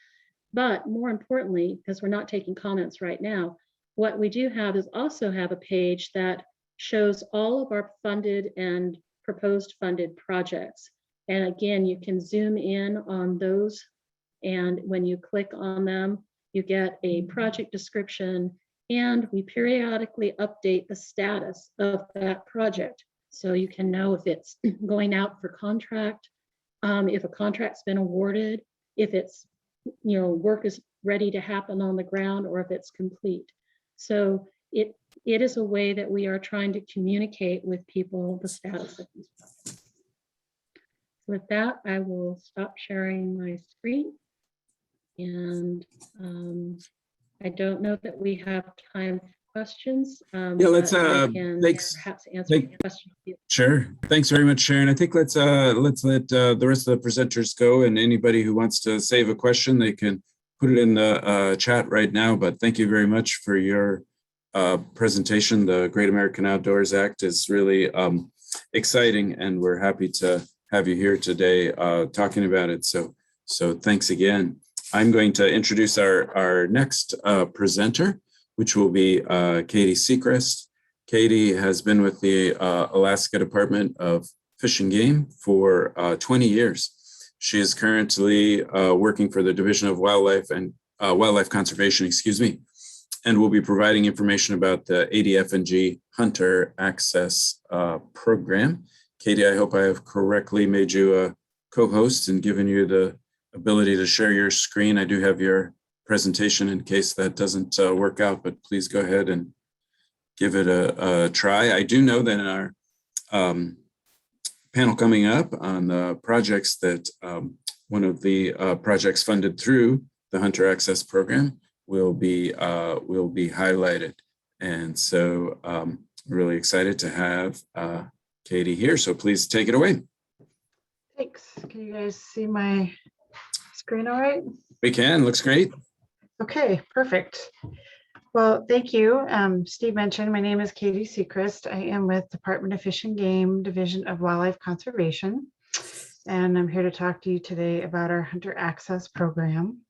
But more importantly, because we're not taking comments right now, what we do have is also have a page that shows all of our funded and proposed funded projects. And again, you can zoom in on those. And when you click on them, you get a project description, and we periodically update the status of that project. So you can know if it's going out for contract, if a contract's been awarded, if it's, work is ready to happen on the ground, or if it's complete. So it is a way that we are trying to communicate with people the status of these projects. With that, I will stop sharing my screen. And I don't know that we have time for questions.
Yeah, let's
perhaps answer questions.
Sure. Thanks very much, Sharon. I think let's let the rest of the presenters go, and anybody who wants to save a question, they can put it in the chat right now. But thank you very much for your presentation. The Great American Outdoors Act is really exciting, and we're happy to have you here today talking about it. So thanks again. I'm going to introduce our next presenter, which will be Katie Sechrest. Katie has been with the Alaska Department of Fish and Game for 20 years. She is currently working for the Division of Wildlife and Wildlife Conservation, and will be providing information about the ADF&G Hunter Access Program. Katie, I hope I have correctly made you a co-host and given you the ability to share your screen. I do have your presentation in case that doesn't work out, but please go ahead and give it a try. I do know that in our panel coming up on the projects that one of the projects funded through the Hunter Access Program will be highlighted. And so really excited to have Katie here. So please take it away.
Thanks. Can you guys see my screen all right?
We can. Looks great.
Okay, perfect. Well, thank you. Steve mentioned my name is Katie Sechrest. I am with Department of Fish and Game, Division of Wildlife Conservation. And I'm here to talk to you today about our Hunter Access Program.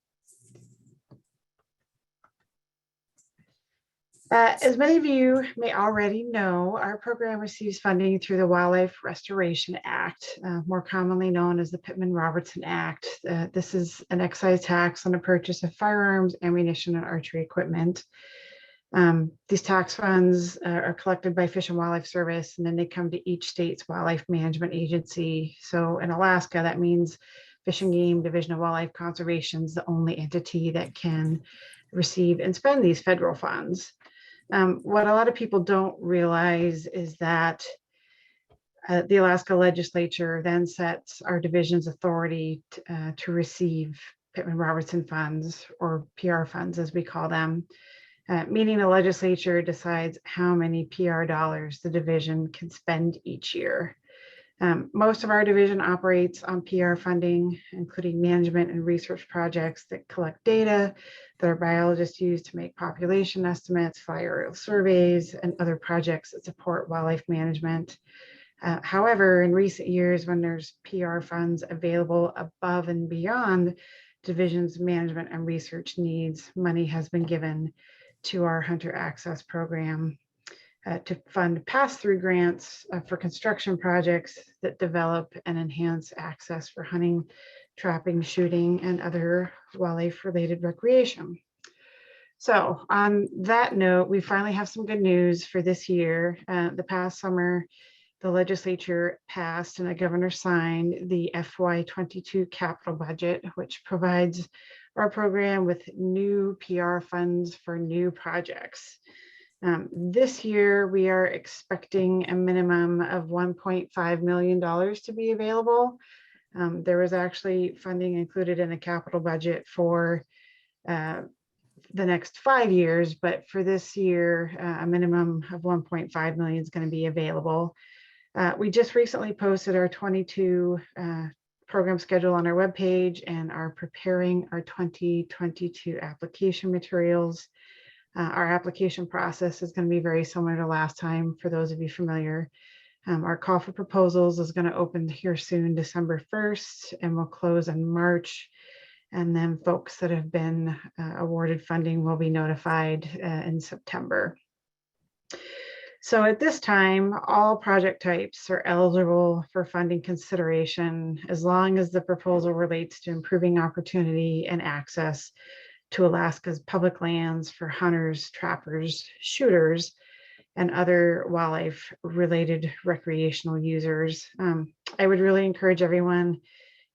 As many of you may already know, our program receives funding through the Wildlife Restoration Act, more commonly known as the Pittman-Robertson Act. This is an excise tax on the purchase of firearms, ammunition, and archery equipment. These tax funds are collected by Fish and Wildlife Service, and then they come to each state's wildlife management agency. So in Alaska, that means Fish and Game Division of Wildlife Conservation is the only entity that can receive and spend these federal funds. What a lot of people don't realize is that the Alaska legislature then sets our division's authority to receive Pittman-Robertson funds, or PR funds as we call them, meaning the legislature decides how many PR dollars the division can spend each year. Most of our division operates on PR funding, including management and research projects that collect data that our biologists use to make population estimates, fly aerial surveys, and other projects that support wildlife management. However, in recent years, when there's PR funds available above and beyond division's management and research needs, money has been given to our Hunter Access Program to fund pass-through grants for construction projects that develop and enhance access for hunting, trapping, shooting, and other wildlife-related recreation. So on that note, we finally have some good news for this year. The past summer, the legislature passed and the governor signed the FY22 capital budget, which provides our program with new PR funds for new projects. This year, we are expecting a minimum of $1.5 million to be available. There was actually funding included in the capital budget for the next 5 years, but for this year, a minimum of 1.5 million is going to be available. We just recently posted our 22 program schedule on our webpage and are preparing our 2022 application materials. Our application process is going to be very similar to last time for those of you familiar. Our call for proposals is going to open here soon, December 1st, and will close in March. And then folks that have been awarded funding will be notified in September. So at this time, all project types are eligible for funding consideration as long as the proposal relates to improving opportunity and access to Alaska's public lands for hunters, trappers, shooters, and other wildlife-related recreational users. I would really encourage everyone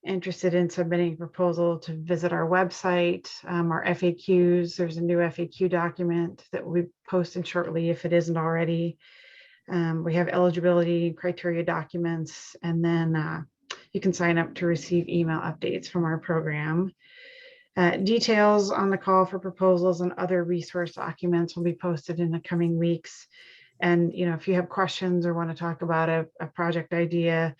interested in submitting a proposal to visit our website, our FAQs. There's a new FAQ document that we'll be posting shortly if it isn't already. We have eligibility criteria documents, and then you can sign up to receive email updates from our program. Details on the call for proposals and other resource documents will be posted in the coming weeks. And if you have questions or want to talk about a project idea,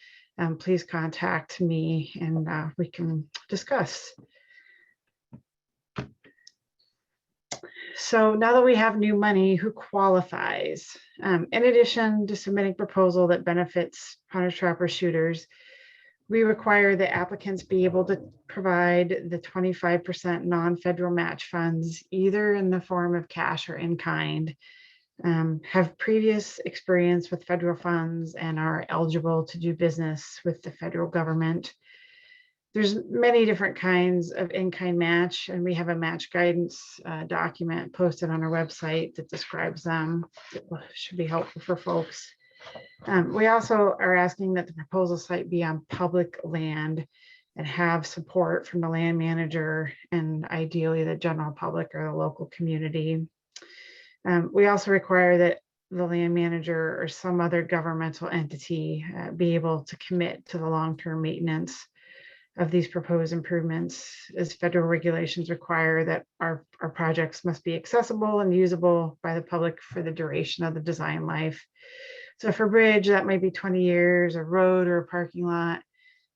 please contact me and we can discuss. So now that we have new money, who qualifies? In addition to submitting proposal that benefits hunters, trappers, shooters, we require that applicants be able to provide the 25% non-federal match funds, either in the form of cash or in kind, have previous experience with federal funds, and are eligible to do business with the federal government. There's many different kinds of in-kind match, and we have a match guidance document posted on our website that describes them. It should be helpful for folks. We also are asking that the proposal site be on public land and have support from the land manager and ideally the general public or the local community. We also require that the land manager or some other governmental entity be able to commit to the long-term maintenance of these proposed improvements, as federal regulations require that our projects must be accessible and usable by the public for the duration of the design life. So for bridge, that might be 20 years, a road or a parking lot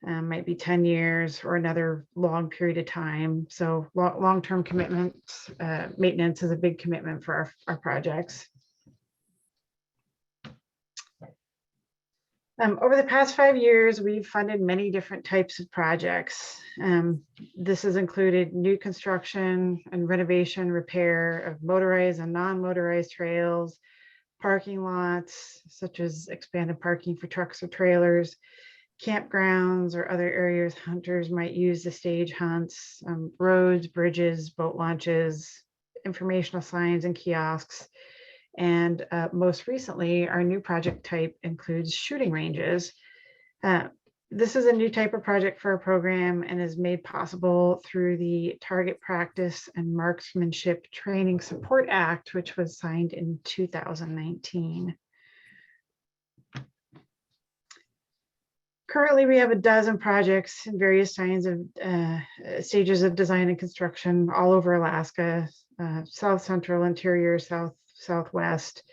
might be 10 years or another long period of time. So long-term commitments, maintenance is a big commitment for our projects. Over the past 5 years, we've funded many different types of projects. This has included new construction and renovation, repair of motorized and non-motorized trails, parking lots, such as expanded parking for trucks or trailers, campgrounds or other areas hunters might use to stage hunts, roads, bridges, boat launches, informational signs and kiosks. And most recently, our new project type includes shooting ranges. This is a new type of project for our program and is made possible through the Target Practice and Marksmanship Training Support Act, which was signed in 2019. Currently, we have a dozen projects in various stages of design and construction all over Alaska, South Central, Interior, Southwest,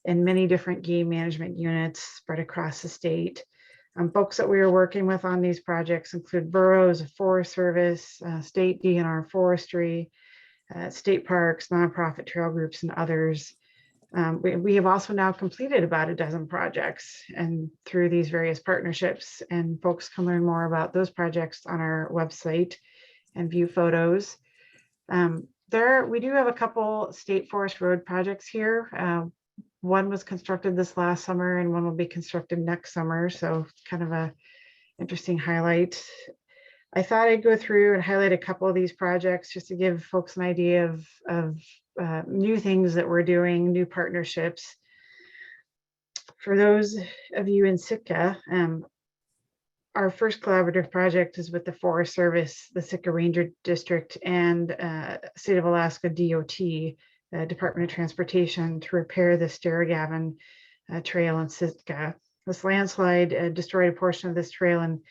and many different game management units spread across the state. Folks that we are working with on these projects include boroughs, Forest Service, state DNR forestry, state parks, nonprofit trail groups, and others. We have also now completed about a dozen projects and through these various partnerships, and folks can learn more about those projects on our website and view photos. We do have a couple state forest road projects here. One was constructed this last summer and one will be constructed next summer. So kind of a interesting highlight. I thought I'd go through and highlight a couple of these projects just to give folks an idea of new things that we're doing, new partnerships. For those of you in Sitka, our first collaborative project is with the Forest Service, the Sitka Ranger District, and State of Alaska DOT, Department of Transportation, to repair the Sterigavin Trail in Sitka. This landslide destroyed a portion of this trail in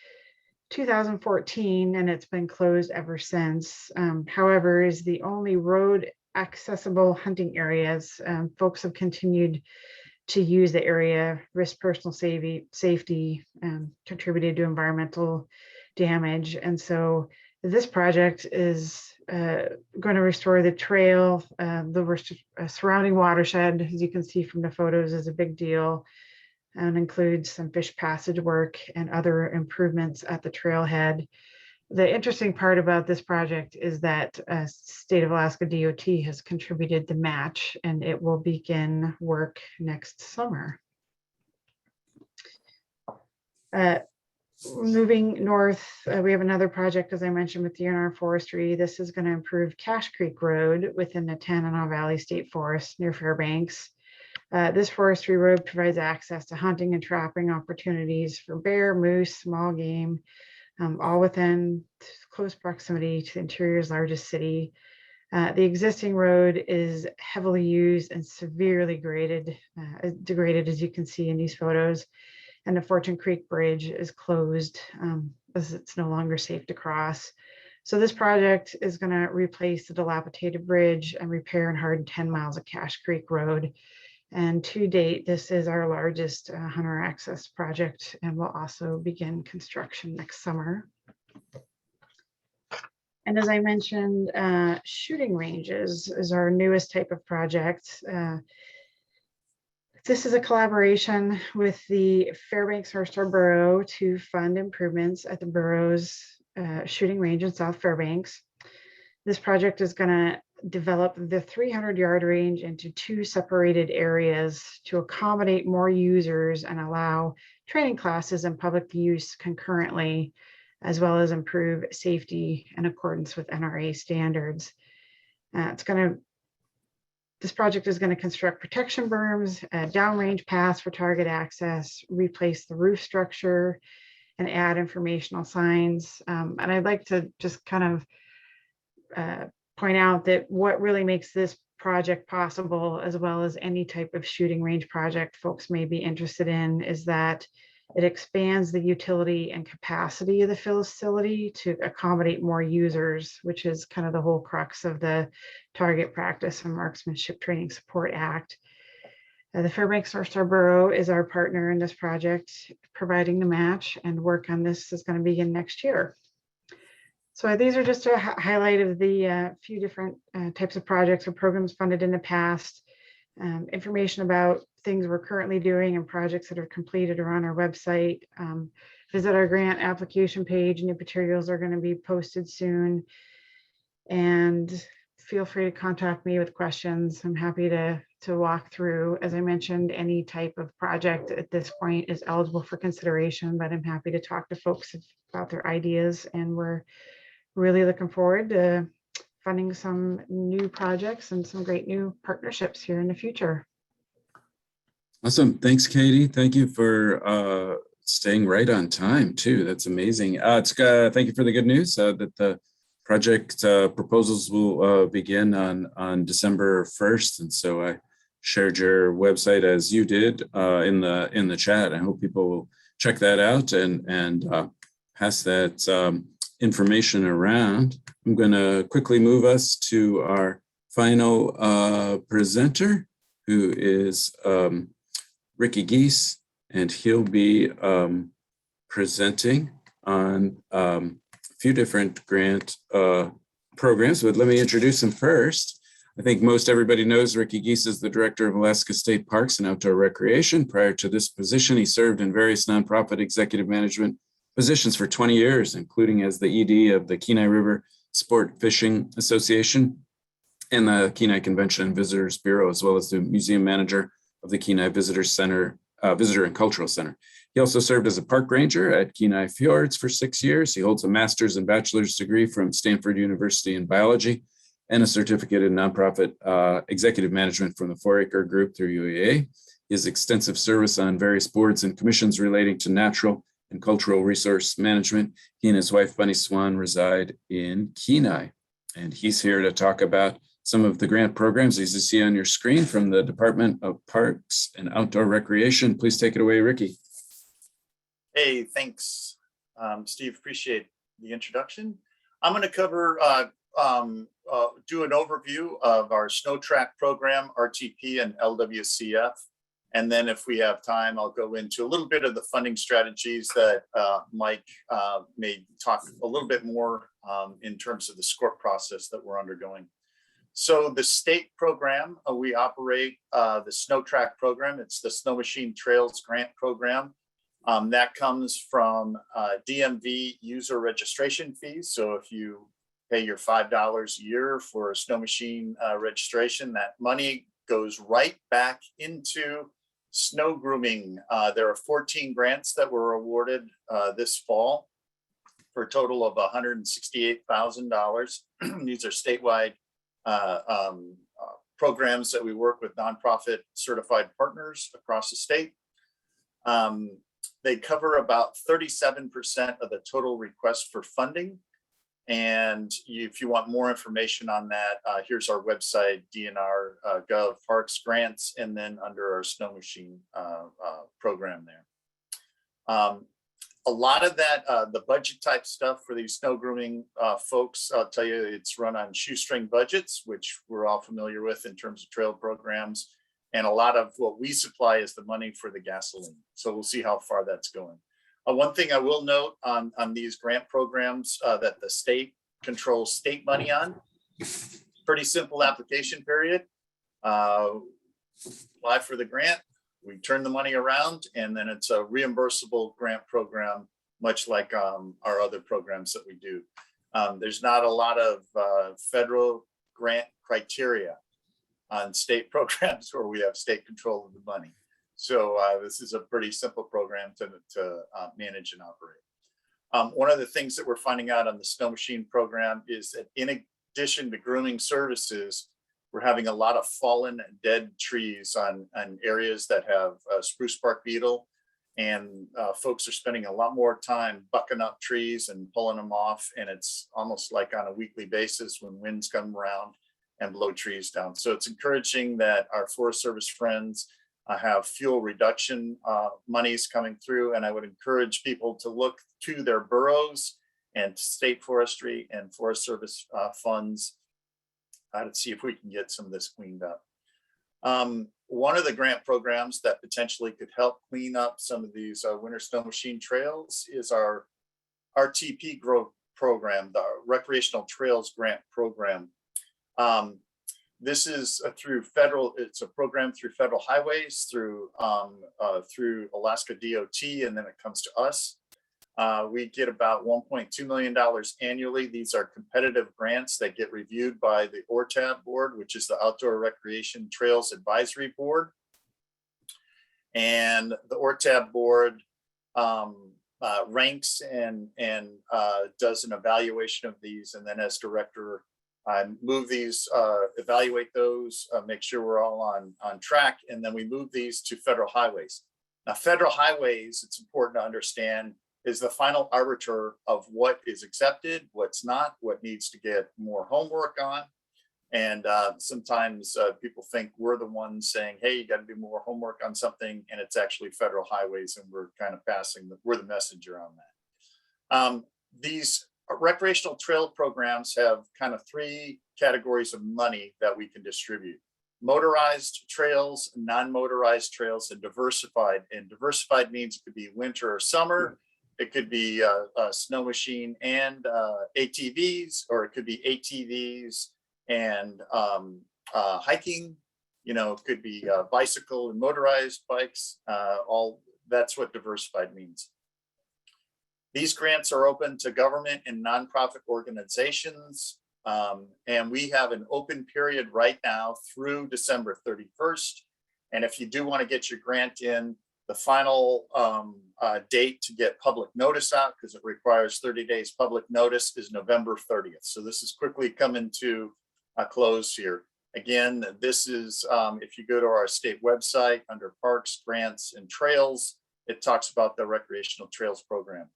2014, and it's been closed ever since. However, is the only road accessible hunting areas. Folks have continued to use the area, risk personal safety, contributed to environmental damage. And so this project is going to restore the trail. The surrounding watershed, as you can see from the photos, is a big deal and includes some fish passage work and other improvements at the trailhead. The interesting part about this project is that State of Alaska DOT has contributed the match, and it will begin work next summer. Moving north, we have another project, as I mentioned, with DNR Forestry. This is going to improve Cache Creek Road within the Tanana Valley State Forest near Fairbanks. This forestry road provides access to hunting and trapping opportunities for bear, moose, small game, all within close proximity to the interior's largest city. The existing road is heavily used and severely degraded, as you can see in these photos. And the Fortune Creek Bridge is closed as it's no longer safe to cross. So this project is going to replace the dilapidated bridge and repair and harden 10 miles of Cache Creek Road. And to date, this is our largest hunter access project, and will also begin construction next summer. And as I mentioned, shooting ranges is our newest type of project. This is a collaboration with the Fairbanks North Star Borough to fund improvements at the borough's shooting range in South Fairbanks. This project is going to develop the 300-yard range into 2 separated areas to accommodate more users and allow training classes and public use concurrently, as well as improve safety in accordance with NRA standards. This project is going to construct protection berms, downrange paths for target access, replace the roof structure, and add informational signs. And I'd like to just kind of point out that what really makes this project possible, as well as any type of shooting range project folks may be interested in, is that it expands the utility and capacity of the facility to accommodate more users, which is kind of the whole crux of the Target Practice and Marksmanship Training Support Act. The Fairbanks North Star Borough is our partner in this project, providing the match, and work on this is going to begin next year. So these are just a highlight of the few different types of projects or programs funded in the past. Information about things we're currently doing and projects that are completed are on our website. Visit our grant application page. New materials are going to be posted soon. And feel free to contact me with questions. I'm happy to walk through. As I mentioned, any type of project at this point is eligible for consideration, but I'm happy to talk to folks about their ideas. And we're really looking forward to funding some new projects and some great new partnerships here in the future.
Awesome. Thanks, Katie. Thank you for staying right on time too. That's amazing. Thank you for the good news that the project proposals will begin on December 1st. And so I shared your website as you did in the chat. I hope people will check that out and pass that information around. I'm going to quickly move us to our final presenter, who is Ricky Gies, and he'll be presenting on a few different grant programs, but let me introduce him first. I think most everybody knows Ricky Gies is the director of Alaska State Parks and Outdoor Recreation. Prior to this position, he served in various nonprofit executive management positions for 20 years, including as the ED of the Kenai River Sport Fishing Association and the Kenai Convention and Visitors Bureau, as well as the museum manager of the Kenai Visitor and Cultural Center. He also served as a park ranger at Kenai Fjords for 6 years. He holds a master's and bachelor's degree from Stanford University in biology and a certificate in nonprofit executive management from the 4-Acre Group through UEA. He has extensive service on various boards and commissions relating to natural and cultural resource management. He and his wife, Bunny Swan, reside in Kenai. And he's here to talk about some of the grant programs, as you see on your screen, from the Department of Parks and Outdoor Recreation. Please take it away, Ricky.
Hey, thanks. Steve, appreciate the introduction. I'm going to cover, do an overview of our Snow Track program, RTP and LWCF. And then if we have time, I'll go into a little bit of the funding strategies that Mike may talk a little bit more in terms of the SCORP process that we're undergoing. So the state program, we operate the Snow Track program. It's the Snow Machine Trails Grant Program. That comes from DMV user registration fees. So if you pay your $5 a year for a snow machine registration, that money goes right back into snow grooming. There are 14 grants that were awarded this fall for a total of $168,000. These are statewide programs that we work with nonprofit certified partners across the state. They cover about 37% of the total request for funding. And if you want more information on that, here's our website, DNR.gov Parks Grants, and then under our snow machine program there. A lot of that, the budget type stuff for these snow grooming folks, I'll tell you, it's run on shoestring budgets, which we're all familiar with in terms of trail programs. And a lot of what we supply is the money for the gasoline. So we'll see how far that's going. One thing I will note on these grant programs that the state controls state money on, pretty simple application period. Apply for the grant, we turn the money around, and then it's a reimbursable grant program, much like our other programs that we do. There's not a lot of federal grant criteria on state programs where we have state control of the money. So this is a pretty simple program to manage and operate. One of the things that we're finding out on the snow machine program is that in addition to grooming services, we're having a lot of fallen dead trees on areas that have spruce bark beetle, and folks are spending a lot more time bucking up trees and pulling them off. And it's almost like on a weekly basis when winds come around and blow trees down. So it's encouraging that our Forest Service friends have fuel reduction monies coming through. And I would encourage people to look to their boroughs and state forestry and Forest Service funds to see if we can get some of this cleaned up. One of the grant programs that potentially could help clean up some of these winter snow machine trails is our RTP growth program, the Recreational Trails Grant Program. This is through federal, it's a program through federal highways, through Alaska DOT, and then it comes to us. We get about $1.2 million annually. These are competitive grants that get reviewed by the ORTAB board, which is the Outdoor Recreation Trails Advisory Board. And the ORTAB board ranks and does an evaluation of these. And then as director, I move these, evaluate those, make sure we're all on track. And then we move these to federal highways. Now, federal highways, it's important to understand, is the final arbiter of what is accepted, what's not, what needs to get more homework on. And sometimes people think we're the ones saying, hey, you got to do more homework on something, and it's actually federal highways, and we're kind of we're the messenger on that. These recreational trail programs have kind of three categories of money that we can distribute: motorized trails, non-motorized trails, and diversified. And diversified means it could be winter or summer. It could be a snow machine and ATVs, or it could be ATVs and hiking. You know, it could be bicycle and motorized bikes. All that's what diversified means. These grants are open to government and nonprofit organizations. And we have an open period right now through December 31st. And if you do want to get your grant in, the final date to get public notice out, because it requires 30 days public notice, is November 30th. So this is quickly coming to a close here. Again, this is, if you go to our state website under Parks, Grants, and Trails, it talks about the Recreational Trails Program.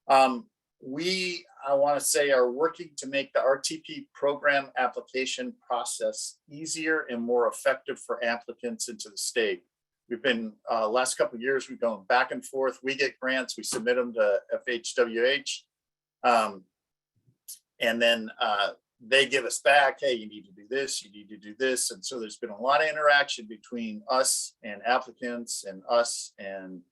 I want to say, are working to make the RTP program application process easier and more effective for applicants into the state. We've been, last couple of years, we've gone back and forth. We get grants, we submit them to FHWH. And then they give us back, hey, you need to do this, you need to do this. And so there's been a lot of interaction between us and applicants and us and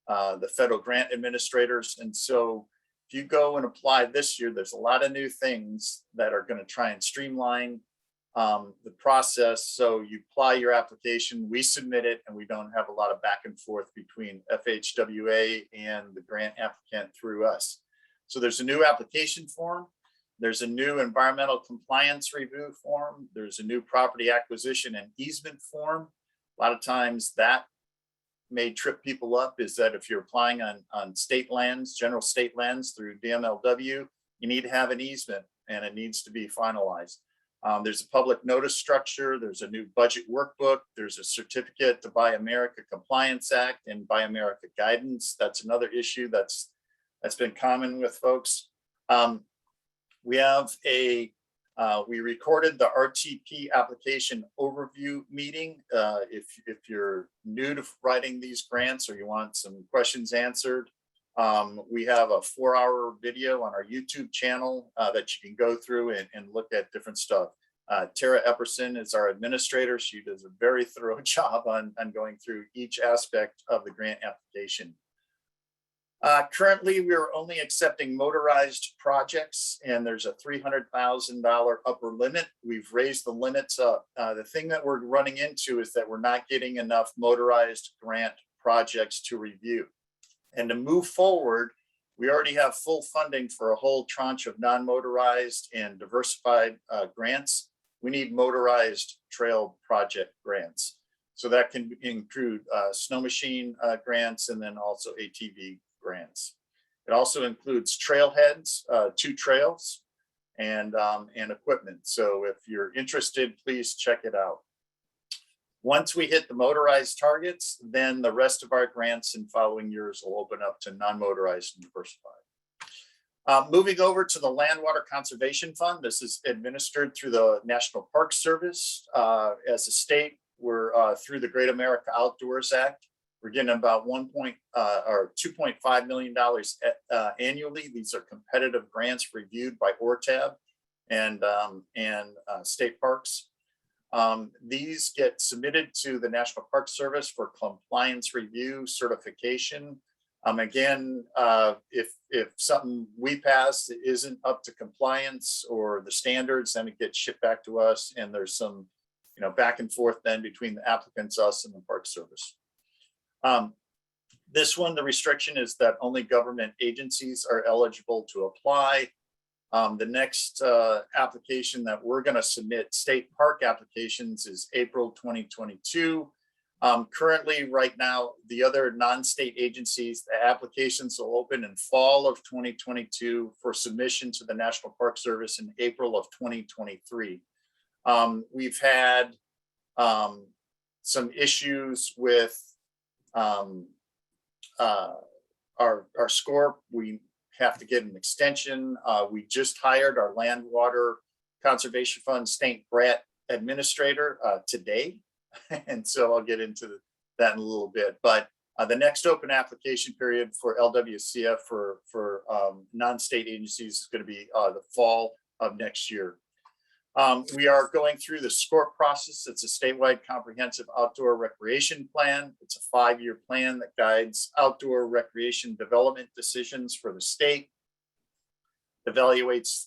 the federal grant administrators. And so if you go and apply this year, there's a lot of new things that are going to try and streamline the process. So you apply your application, we submit it, and we don't have a lot of back and forth between FHWA and the grant applicant through us. So there's a new application form. There's a new environmental compliance review form. There's a new property acquisition and easement form. A lot of times that may trip people up, is that if you're applying on state lands, general state lands through DMLW, you need to have an easement and it needs to be finalized. There's a public notice structure. There's a new budget workbook. There's a certificate to Buy America Compliance Act and Buy America guidance. That's another issue that's been common with folks. We have we recorded the RTP application overview meeting. If you're new to writing these grants or you want some questions answered, we have a 4-hour video on our YouTube channel that you can go through and look at different stuff. Tara Epperson is our administrator. She does a very thorough job on going through each aspect of the grant application. Currently, we're only accepting motorized projects, and there's a $300,000 upper limit. We've raised the limits up. The thing that we're running into is that we're not getting enough motorized grant projects to review. And to move forward, we already have full funding for a whole tranche of non-motorized and diversified grants. We need motorized trail project grants. So that can include snow machine grants and then also ATV grants. It also includes trailheads, 2 trails, and equipment. So if you're interested, please check it out. Once we hit the motorized targets, then the rest of our grants in following years will open up to non-motorized and diversified. Moving over to the Land Water Conservation Fund. This is administered through the National Park Service. As a state, we're through the Great America Outdoors Act. We're getting about $2.5 million annually. These are competitive grants reviewed by ORTAB and state parks. These get submitted to the National Park Service for compliance review certification. Again, if something we pass isn't up to compliance or the standards, then it gets shipped back to us, and there's some, back and forth then between the applicants, us, and the Park Service. This one, the restriction is that only government agencies are eligible to apply. The next application that we're going to submit, state park applications, is April 2022. Currently, right now, the other non-state agencies, the applications will open in fall of 2022 for submission to the National Park Service in April of 2023. We've had some issues with our score. We have to get an extension. We just hired our Land Water Conservation Fund St. Brat administrator today. And so I'll get into that in a little bit. But the next open application period for LWCF for non-state agencies is going to be the fall of next year. We are going through the SCORP process. It's a statewide comprehensive outdoor recreation plan. It's a 5-year plan that guides outdoor recreation development decisions for the state, evaluates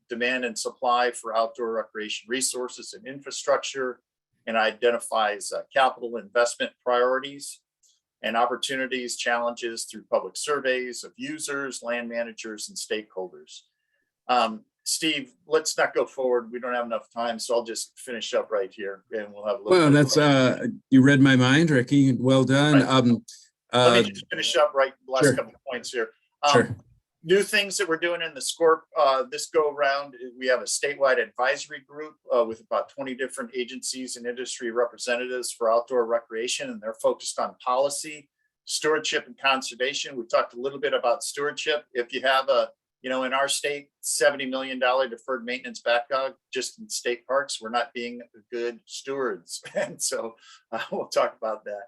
demand and supply for outdoor recreation resources and infrastructure, and identifies capital investment priorities and opportunities, challenges through public surveys of users, land managers, and stakeholders. Steve, let's not go forward. We don't have enough time, so I'll just finish up right here, and we'll have a little.
Well, that's you read my mind, Ricky. Well done.
Right. Let me just finish up the last
Sure.
couple of points here.
Sure.
New things that we're doing in the SCORP this go around. We have a statewide advisory group with about 20 different agencies and industry representatives for outdoor recreation, and they're focused on policy, stewardship, and conservation. We talked a little bit about stewardship. If you have in our state, $70 million deferred maintenance backlog just in state parks, we're not being good stewards. And so we'll talk about that.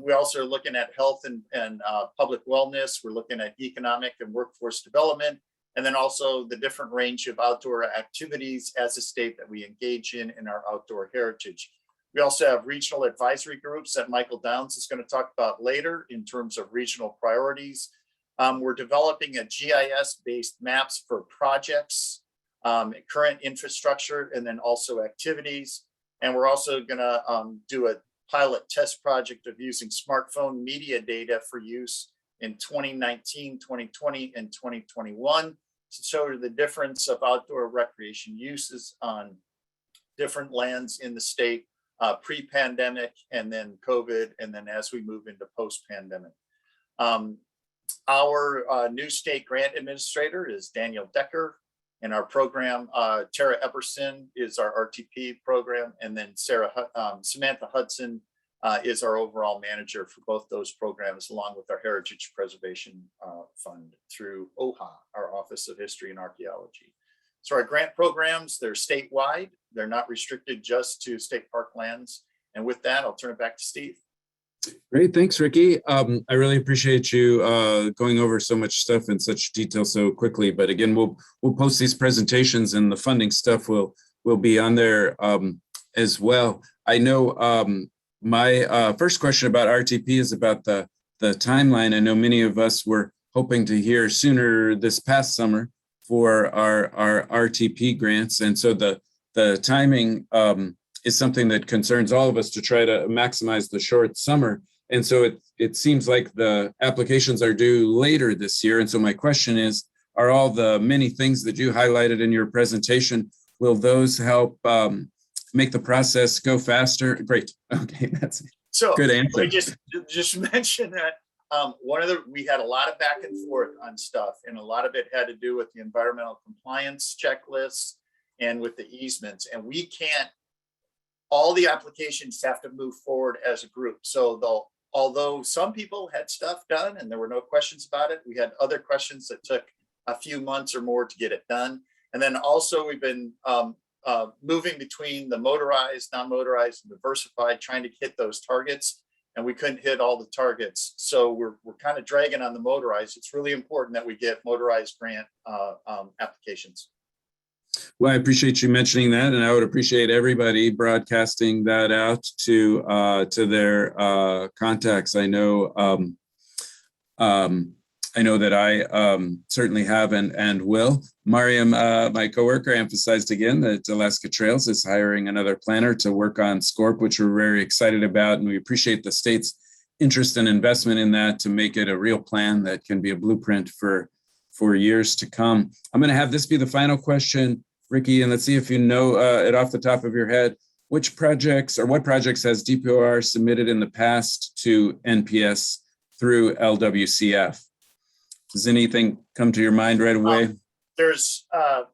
We also are looking at health and public wellness. We're looking at economic and workforce development, and then also the different range of outdoor activities as a state that we engage in our outdoor heritage. We also have regional advisory groups that Michael Downs is going to talk about later in terms of regional priorities. We're developing a GIS-based maps for projects, current infrastructure, and then also activities. And we're also going to do a pilot test project of using smartphone media data for use in 2019, 2020, and 2021 to show the difference of outdoor recreation uses on different lands in the state, pre-pandemic, and then COVID, and then as we move into post-pandemic. Our new state grant administrator is Daniel Decker, and our program, Tara Epperson is our RTP program, and then Samantha Hudson is our overall manager for both those programs, along with our Heritage Preservation Fund through OHA, our Office of History and Archaeology. So our grant programs, they're statewide. They're not restricted just to state park lands. And with that, I'll turn it back to Steve.
Great, thanks, Ricky. I really appreciate you going over so much stuff in such detail so quickly. But again, we'll post these presentations, and the funding stuff will be on there as well. I know my first question about RTP is about the timeline. I know many of us were hoping to hear sooner this past summer for our RTP grants, and so the timing is something that concerns all of us to try to maximize the short summer. And so it seems like the applications are due later this year. And so my question is, are all the many things that you highlighted in your presentation, will those help make the process go faster? Great. Okay, that's
so
good answer.
I just mention that we had a lot of back and forth on stuff, and a lot of it had to do with the environmental compliance checklists and with the easements, and we can't. All the applications have to move forward as a group. So although some people had stuff done and there were no questions about it, we had other questions that took a few months or more to get it done. And then also we've been moving between the motorized, non-motorized, and diversified, trying to hit those targets. And we couldn't hit all the targets. So we're kind of dragging on the motorized. It's really important that we get motorized grant applications.
Well, I appreciate you mentioning that, and I would appreciate everybody broadcasting that out to their contacts. I know that I certainly have and will. Mariam, my coworker, emphasized again that Alaska Trails is hiring another planner to work on SCORP, which we're very excited about, and we appreciate the state's interest and investment in that to make it a real plan that can be a blueprint for years to come. I'm going to have this be the final question, Ricky, and let's see if you know it off the top of your head. What projects has DPOR submitted in the past to NPS through LWCF? Does anything come to your mind right away?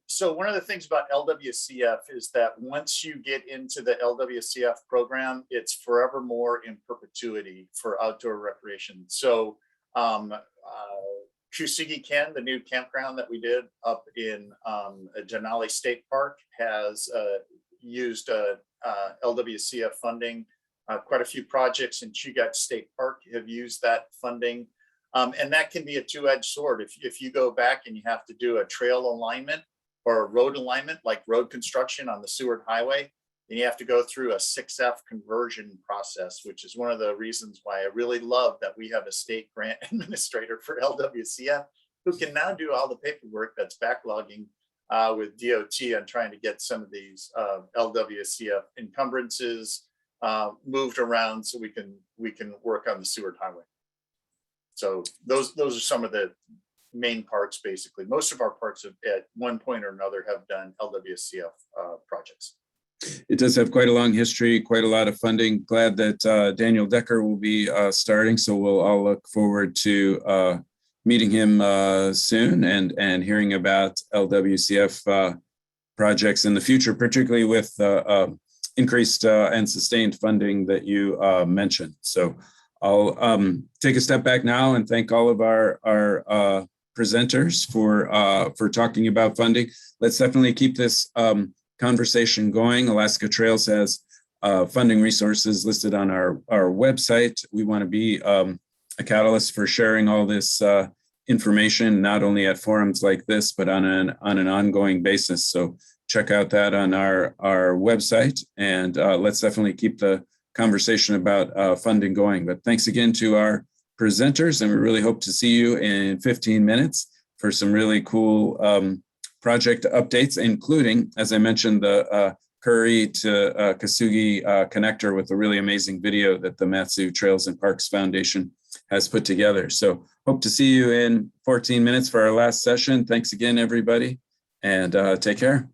So one of the things about LWCF is that once you get into the LWCF program, it's forevermore in perpetuity for outdoor recreation. So Kusigi Ken, the new campground that we did up in Denali State Park, has used LWCF funding. Quite a few projects in Chugach State Park have used that funding. And that can be a two-edged sword. If you go back and you have to do a trail alignment or a road alignment, like road construction on the Seward Highway, then you have to go through a 6F conversion process, which is one of the reasons why I really love that we have a state grant administrator for LWCF who can now do all the paperwork that's backlogging with DOT on trying to get some of these LWCF encumbrances moved around so we can work on the Seward Highway. So those are some of the main parks, basically. Most of our parks have, at one point or another, have done LWCF projects.
It does have quite a long history, quite a lot of funding. Glad that Daniel Decker will be starting, so we'll all look forward to meeting him soon and hearing about LWCF projects in the future, particularly with increased and sustained funding that you mentioned. So I'll take a step back now and thank all of our presenters for talking about funding. Let's definitely keep this conversation going. Alaska Trails has funding resources listed on our website. We want to be a catalyst for sharing all this information, not only at forums like this, but on an ongoing basis. So check out that on our website, and let's definitely keep the conversation about funding going. But thanks again to our presenters, and we really hope to see you in 15 minutes for some really cool project updates, including, as I mentioned, the Curry to Kasugi connector with a really amazing video that the Mat-Su Trails and Parks Foundation has put together. So hope to see you in 14 minutes for our last session. Thanks again, everybody, and take care.